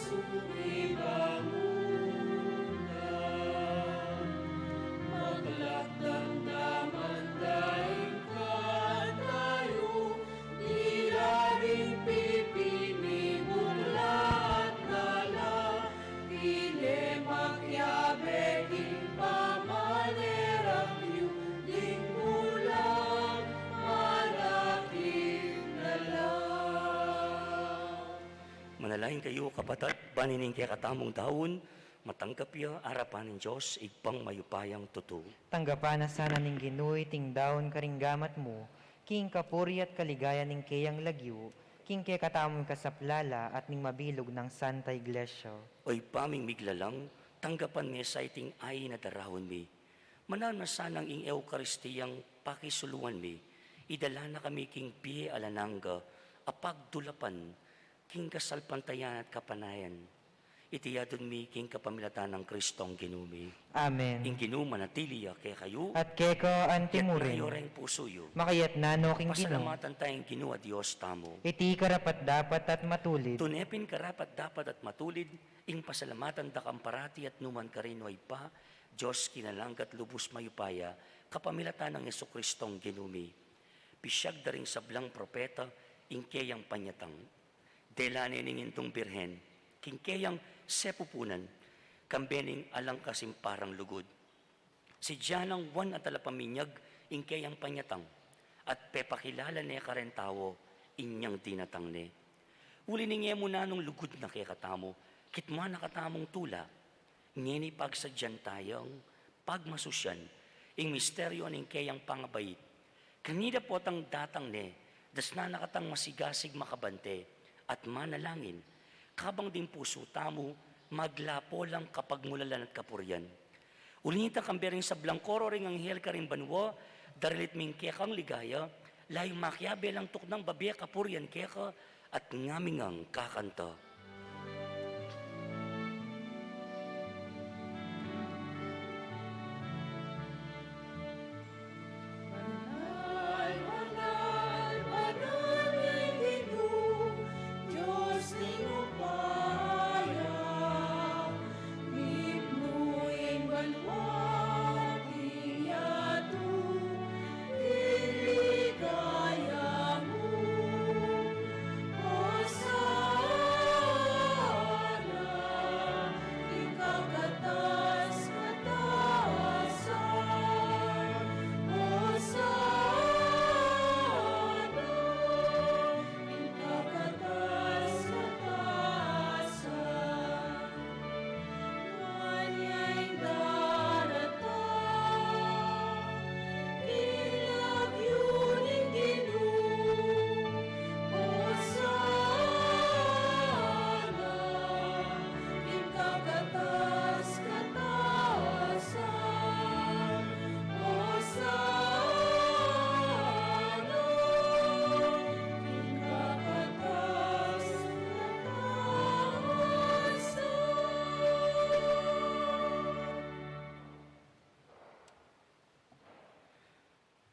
Manalahin kayo, kapatat, banining kaya katamong daon, matanggap ya, arapan ng Diyos, igpang mayupayang totoo. Tanggapan na sana ning Ginuy ting daon karinggamat mo, king kapuri at kaligaya ning kayang lagyo, king kaya katamong kasaplala at ning mabilog ng Santa Iglesia. Oy paming miglalang, tanggapan me sa iting ay na darahon me. Manan na sanang ing Eukaristiyang pakisuluan me, idala na kami king piye alananga, apagdulapan, king kasalpantayan at kapanayan. Itiyadon mi king kapamilatan ng Kristong ginumi. Amen. Ing ginuma na tiliya kaya kayo, At keko yat antimurin, nayo ring puso yo. makayat nano king Gino, Pasalamatan tayong ginua Diyos tamo. iti karapat dapat at matulid, Tunepin karapat dapat at matulid, ing pasalamatan da kamparati at numan karinoy pa, Diyos kinalanggat lubos mayupaya, kapamilatan ng Yesukristong ginumi. Pisyag da ring sablang propeta, ing kayang panyatang. Delane ning intong birhen, king kayang sepupunan, kambening alang kasimparang lugod. Si Janang Juan at alapaminyag, ing kayang panyatang, at pepakilala niya karentawo, inyang tinatang ne. Uli ninge mo na nung lugod na kaya katamo, kitma nakatamong tula, ngini pagsadyan tayong pagmasusyan, ing misteryo ning kayang pangabayit. Kanida po tang datang ne, das na nakatang masigasig makabante, at manalangin, kabang din puso tamo, maglapo lang kapag mulalan at kapuryan. Ulinita kambering sa blangkoro ring anghel ka rin banwa, daralit ming kekang ligaya, layong makyabe lang tuknang babiya kapuryan keka, at ngamingang kakanta.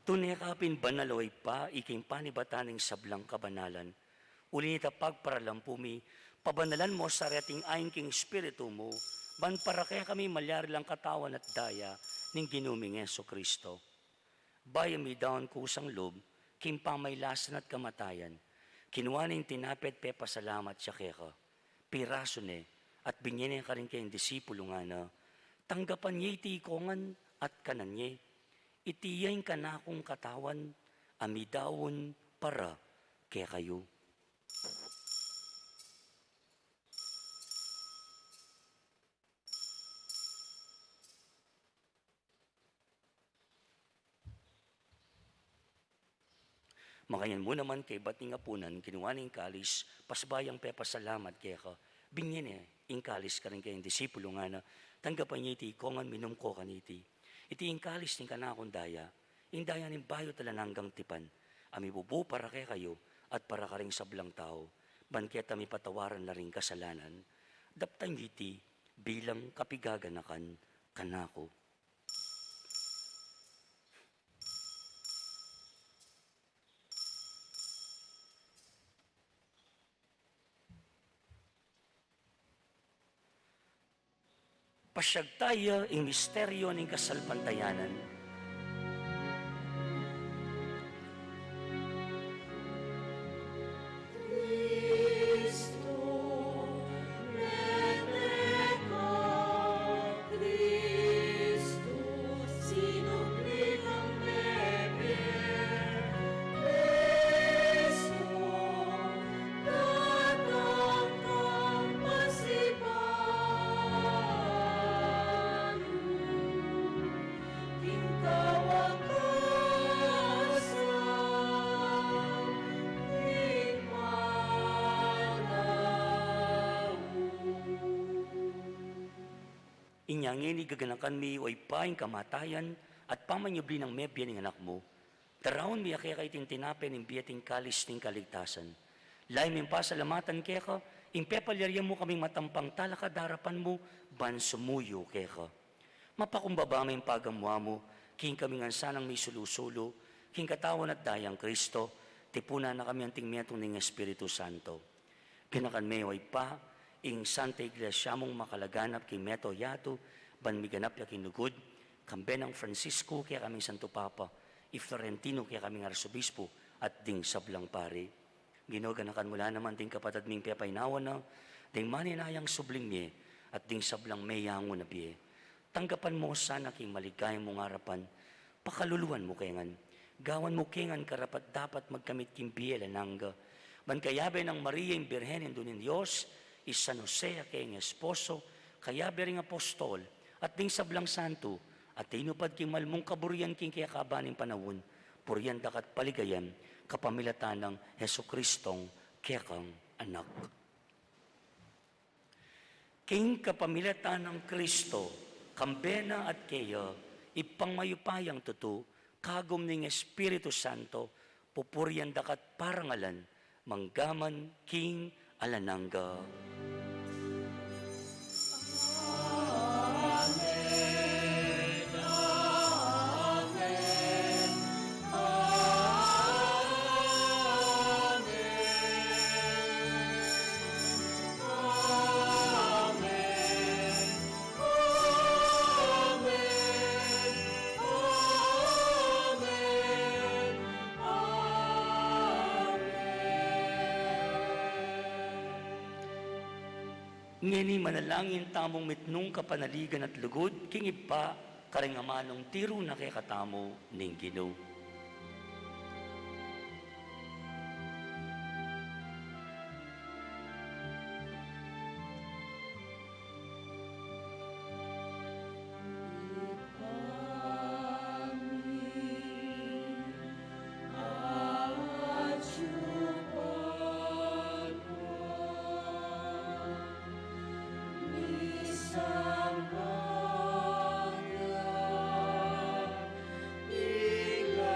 Tunekapin banaloy pa, iking panibataning sablang kabanalan. Ulinita pagparalampumi, pabanalan mo sa reting aing king spiritu mo, ban para kaya kami malyari lang katawan at daya, ning ginuming Yeso Kristo. Bayam mi daon kusang lob, king pamaylasan at kamatayan, kinuha ning tinapet pe pasalamat siya keka, piraso ne, at binyen ka rin kayong disipulo nga na, tanggapan niya iti ikongan at kanan niya, itiyain ka na akong katawan, amidawon para kaya kayo. Makayan mo naman kay bating apunan, kinuwaning kalis, pasbayang pepasalamat kaya ka, binyin ing kalis ka rin kayong disipulo nga na, tanggapan niya iti ikongan minum ko kaniti. Iti ingkalis ning kanakong daya, ing daya ning bayo talananggang tipan, ami bubu para kay kayo, at para ka ring sablang tao, banket ami patawaran na ring kasalanan, daptan iti bilang kapigaganakan kanako. Pasyag tayo ing misteryo ng kasalpantayanan. Inyangin igaganakan mi o ipaing kamatayan at pamanyubli ng mebya ng anak mo. Taraon mi akaya kay tintinapin ng biyating kalis ng kaligtasan. Lain mi pasalamatan keka, ing pepalyarya mo kaming matampang talakadarapan mo, ban sumuyo keka. Mapakumbaba mi pagamwa mo, king kami nga sanang may sulusulo, king katawan at dayang Kristo, tipuna na kami anting miyatong ng Espiritu Santo. Ganakan mi o ipa, ing Santa Iglesia mong makalaganap kay Meto Yato, ban miganap ya kinugod, kambe ng Francisco kaya kaming Santo Papa, i Florentino kaya kaming Arsobispo, at ding sablang pare. Ginoganakan mula naman ding kapatid ming pepainawan na, ding maninayang subling niya, at ding sablang mayango na biye. Tanggapan mo sana king maligayang mong harapan, pakaluluan mo kengan, gawan mo kengan karapat dapat magkamit king biye lanangga, ban kayabe ng Maria yung Birhen ng Diyos, is San Jose kayong esposo, kaya bering apostol, at ding sablang santo, at tinupad king malmong kaburian king kaya kabaning panawon, puryan dakat paligayan, kapamilatan ng Heso Kristong kekang anak. King kapamilatan ng Kristo, kambena at kaya, ipangmayupayang tuto, kagom ning Espiritu Santo, pupuryan dakat parangalan, manggaman king alanangga. Ngini manalangin tamong mitnong kapanaligan at lugod, king ipa karingamanong tiro na kay katamo ning Ginoo. Sambaya, ila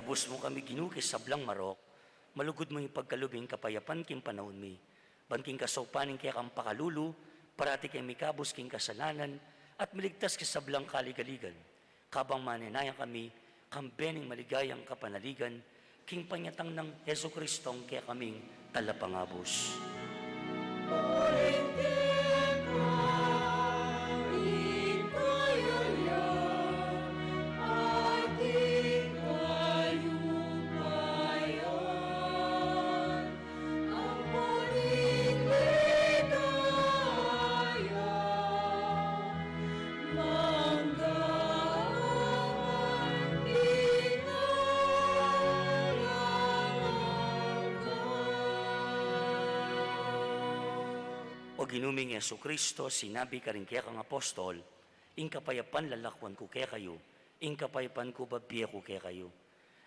Gabos mo kami ginukis sa blang marok, malugod mo yung pagkalubing kapayapan king panahon mi. Banking kasopaning kaya kang pakalulu, parati kay mikabos king kasalanan, at miligtas ka sa blang kaligaligan. Kabang maninayan kami, kambening maligayang kapanaligan, king panyatang ng Heso Kristong kaya kaming talapangabos. O ginuming Yesu Kristo, sinabi ka rin kaya kang apostol, ing kapayapan lalakwan ko kaya kayo, ing kapayapan ko babiya ko kaya kayo.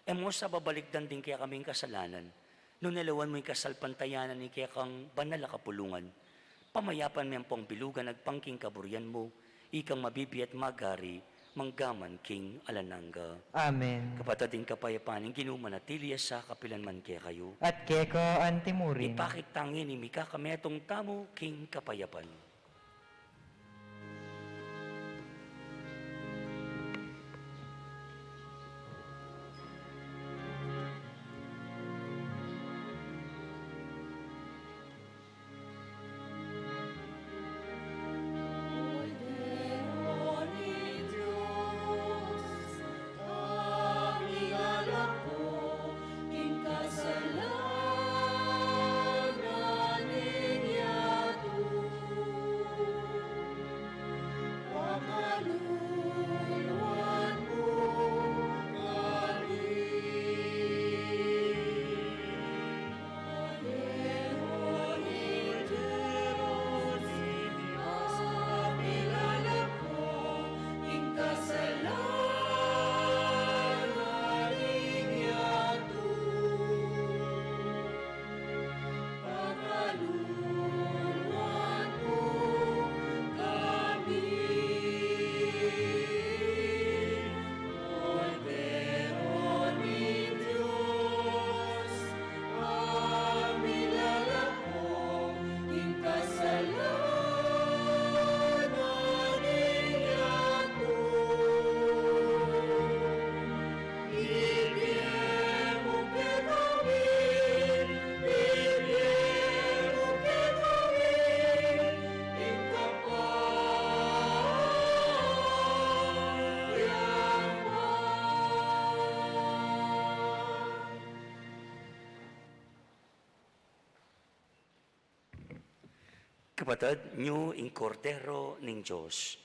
E mo sa babaligdan din kaya kaming kasalanan, nung nalawan mo yung kasalpantayanan ni kaya kang banal na kapulungan, pamayapan mo yung pong bilugan nagpangking kaburian mo, ikang mabibiyat magari, manggaman king alananga. Amen. Kapatading kapayapaan, yung ginumanatili sa kapilanman kaya kayo, At keko antimurin. ipakit tangin ni Mika kametong tamo king kapayapan. Kapatid, nyo ing kordero ning Diyos,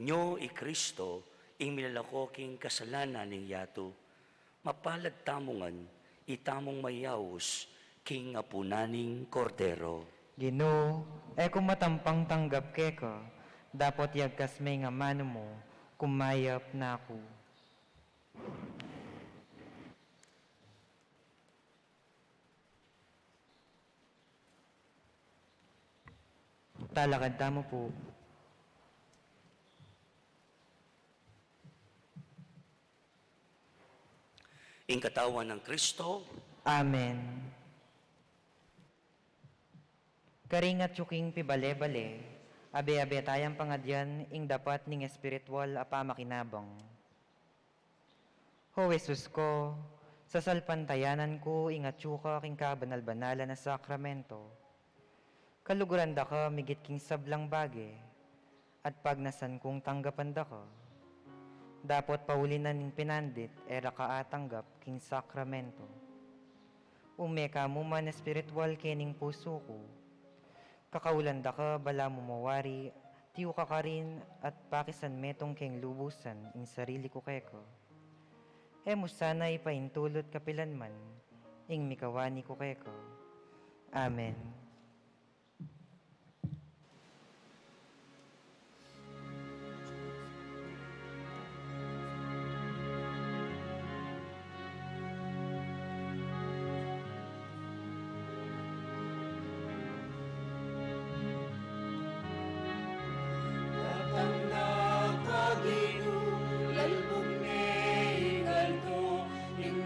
nyo i Kristo, ing milalakoking kasalanan ning yato, mapalad tamongan, itamong mayawos, king apunaning kordero. Ginoo, kung matampang tanggap keko, dapat yagkas may nga mano mo, kumayap na ako. Talakad tamo po. Ing katawan ng Kristo, Amen. Karingat yuking pibale-bale, abe-abe tayang pangadyan ing dapat ning espiritual apa makinabang. Ho Jesus ko, sa salpantayanan ko ingatsuka king kabanal-banalan na sakramento. Kaluguran da ka migit king sablang bage, at pagnasan kong tanggapan da ka. Dapat paulinan ning pinandit, era ka atanggap king sakramento. Umeka mo man espiritual kening puso ko. Kakaulan da ka bala mo mawari, tiyo ka ka rin at pakisan metong keng lubusan ing sarili ko keko. Mo sana ipaintulot kapilanman, ing mikawani ko keko. Amen. Lalbog ni Igaldo, ing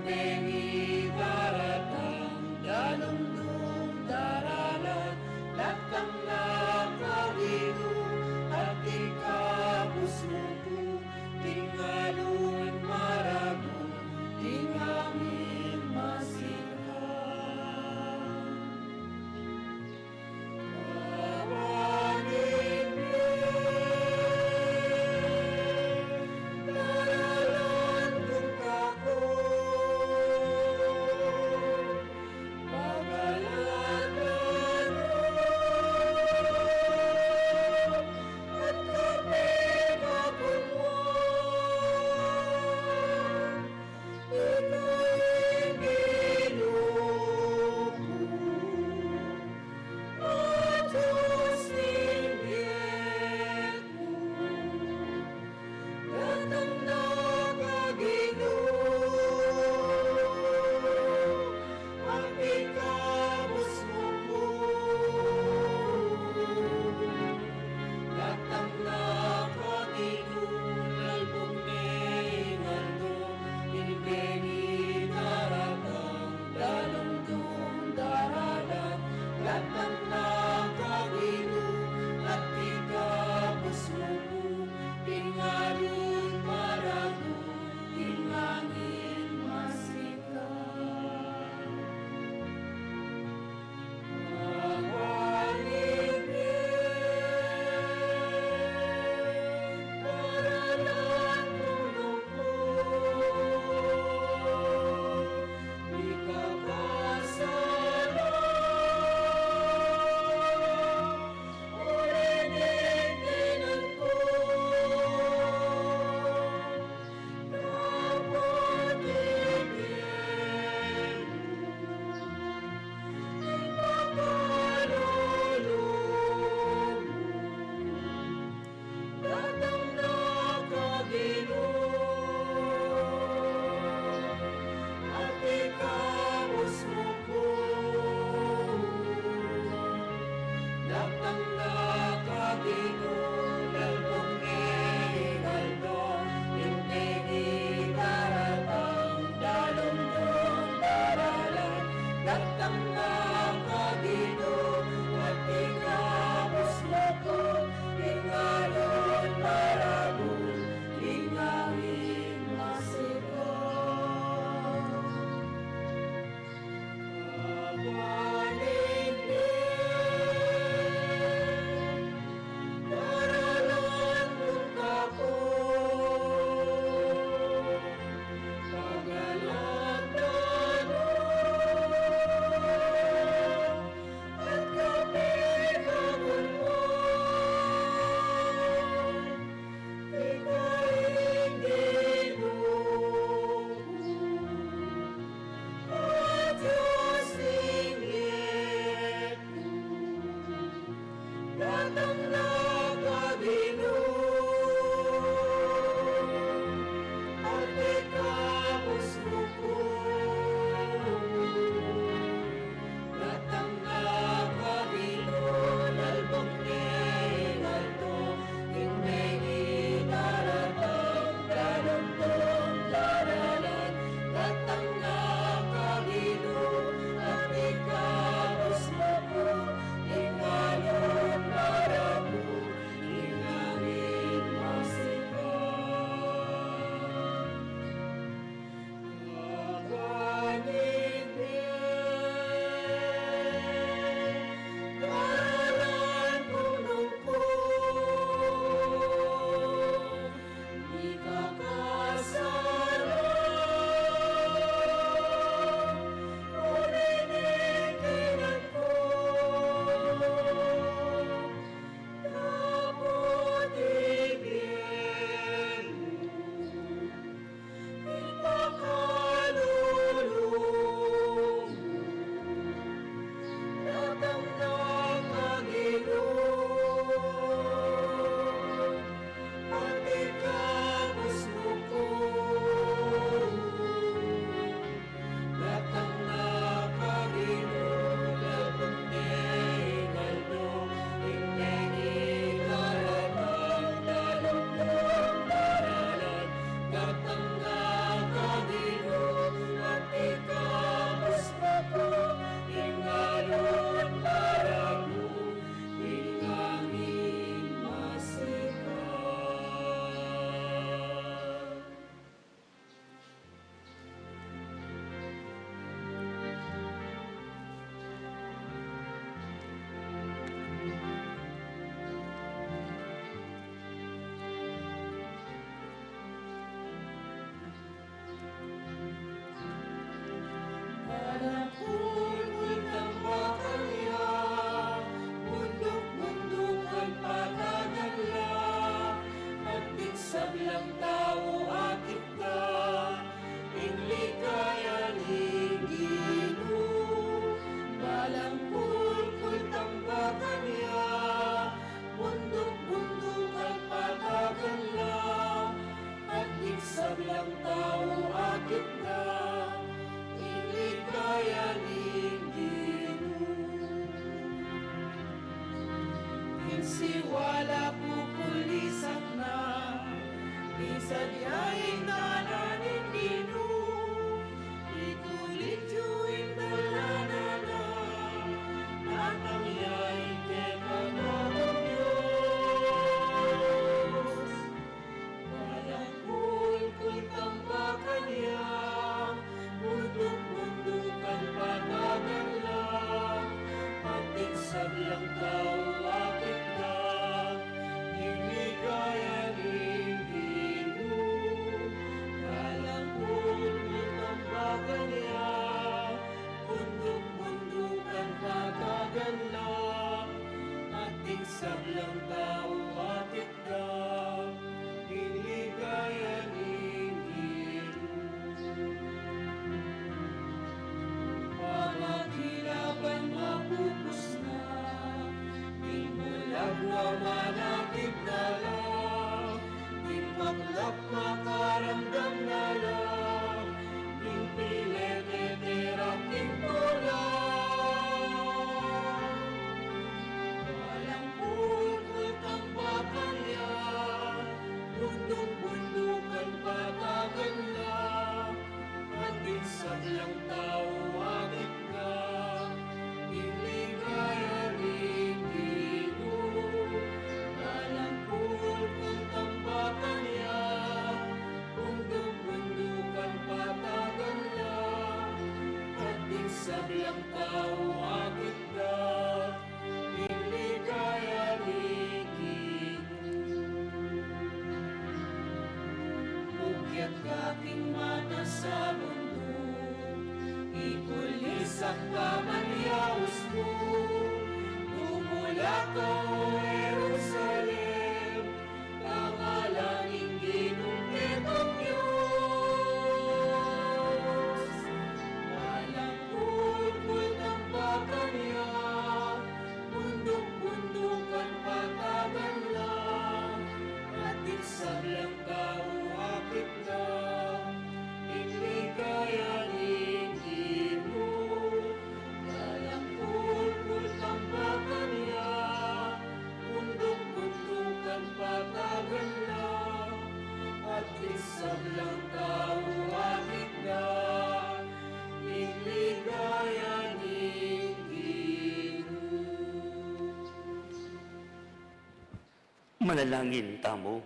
Manalangin tamo.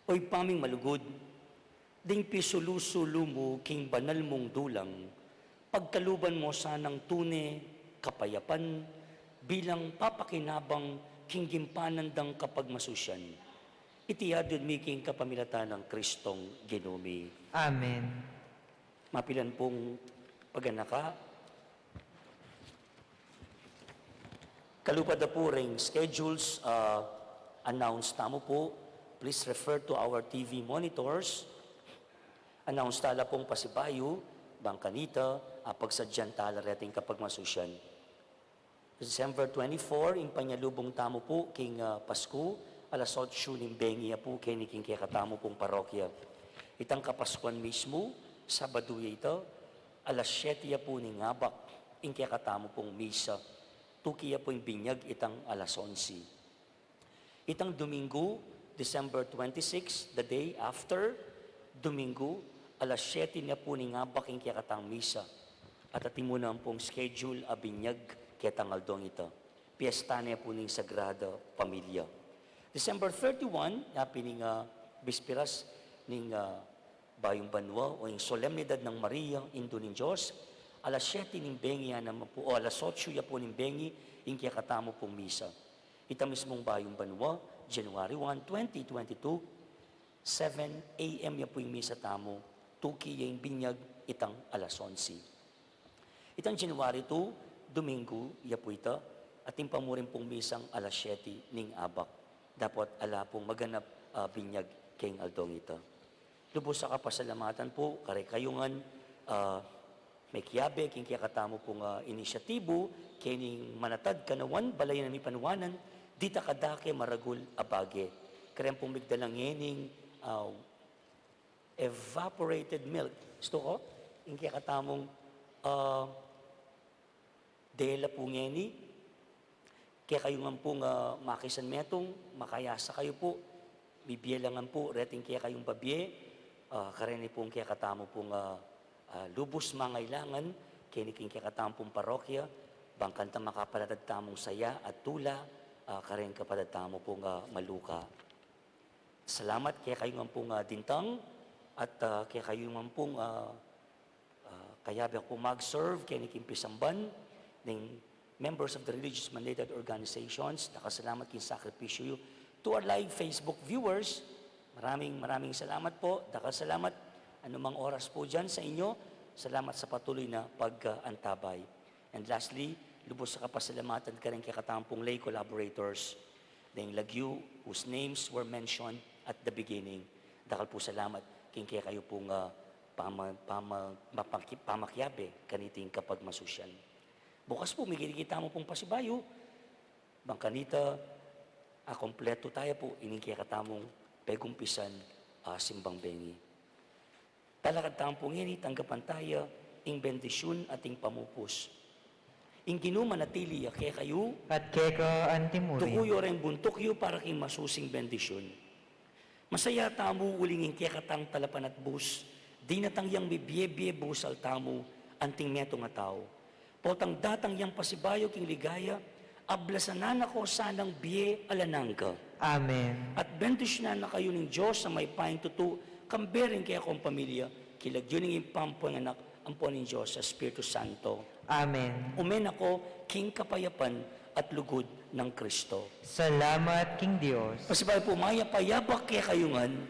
Oy paming malugod, ding pisulu-sulu mo king banal mong dulang, pagkaluban mo sanang tune, kapayapan, bilang papakinabang king gimpanandang kapag masusyan. Itiyadod mi king kapamilatan ng Kristong Ginumi. Amen. Mapilan pong paganaka. Kalupad na po ring schedules announced tamo po. Please refer to our TV monitors. Announce tala pong pasibayo, bangkanita, pagsadyan tala reting kapag masusyan. December 24, in panyalubong tamo po, king Pasko, alas 8 ng Bengi po, king katamo pong parokya. Itang Kapaskuan mismo, Sabado ito, alas 7 po ng Ngabak, ing katamo pong misa. Tukiya po yung binyag, itang alas 11. Itang Domingo, December 26, the day after, Domingo, alas 7 niya po ni Ngabak ing katang misa. At atimunan pong schedule abinyag ketang aldong ito. Piesta niya po ning Sagrada Pamilya. December 31, yapi ning Bispiras ning Bayong Banwa o yung Solemnidad ng Maria, Indo ng Diyos. Alas 7 ning Bengi naman po, o alas 8 ya po ning Bengi, ing katamo pong misa. Ita mismong Bayong Banwa, January 1, 2022, 7 a.m. ya po yung misa tamo, tuki yung binyag, itang alas 11. Itang January 2, Domingo, ya po ito, at yung pamurin pong misang alas 7 ning Abak. Dapat ala pong maganap binyag king aldong ito. Lubos sa kapasalamatan po, kare kayungan, may kiyabe, king katamo pong inisyatibo, kining manatad kanawan, balay na mi panuwanan, dita kadake maragul abage. Kaya pong migdalang yening evaporated milk. Gusto ko, yung katamong dela po ngeni. Kaya kayo nga pong makisan metong, makayasa kayo po. Bibiyalangan po, reting kaya kayong babye. Kareni pong kaya katamo pong lubos mangailangan. Kiniking kaya katamo pong parokya. Bangkanta makapalatad tamong saya at tula. Karen kapatid tamo pong maluka. Salamat kaya kayo nga pong dintang at kaya kayo nga pong kayabi ako mag-serve kaya ni Kimpisamban ng members of the religious mandated organizations. Nakasalamat kin sakripisyo to our live Facebook viewers. Maraming salamat po. Nakasalamat anumang oras po dyan sa inyo. Salamat sa patuloy na pag-antabay. And lastly, lubos sa kapasalamatan ka rin kay katampong lay collaborators ng Lagyu, whose names were mentioned at the beginning. Dakal po salamat king kaya kayo pong pamakyabe kaniting kapag masusyan. Bukas po, migirikita mo pong pasibayo. Bangkanita, kompleto tayo po, ining kaya katamong pegumpisan simbang bengi. Talakad tampong ini, tanggapan tayo, ing bendisyon at ing pamupos. Ing ginumanatili kaya kayo, At keko antimurin. tukuyo rin buntukyo para king masusing bendisyon. Masaya tamo uling ing kaya katang talapan at bus, di natang yang bibye-bye busal tamo, anting meto nga tao. Potang datang yang pasibayo king ligaya, ablasanan ako sanang biye alanangka. Amen. At bendisyonan na kayo ng Diyos sa may paing tutu, kambering kaya akong pamilya, kilagyo ng impampo ng anak, ampon ng Diyos sa Espiritu Santo. Amen. Umen ako, king kapayapan at lugod ng Kristo. Salamat, King Diyos. Pasibay po, maya payabak kaya kayungan,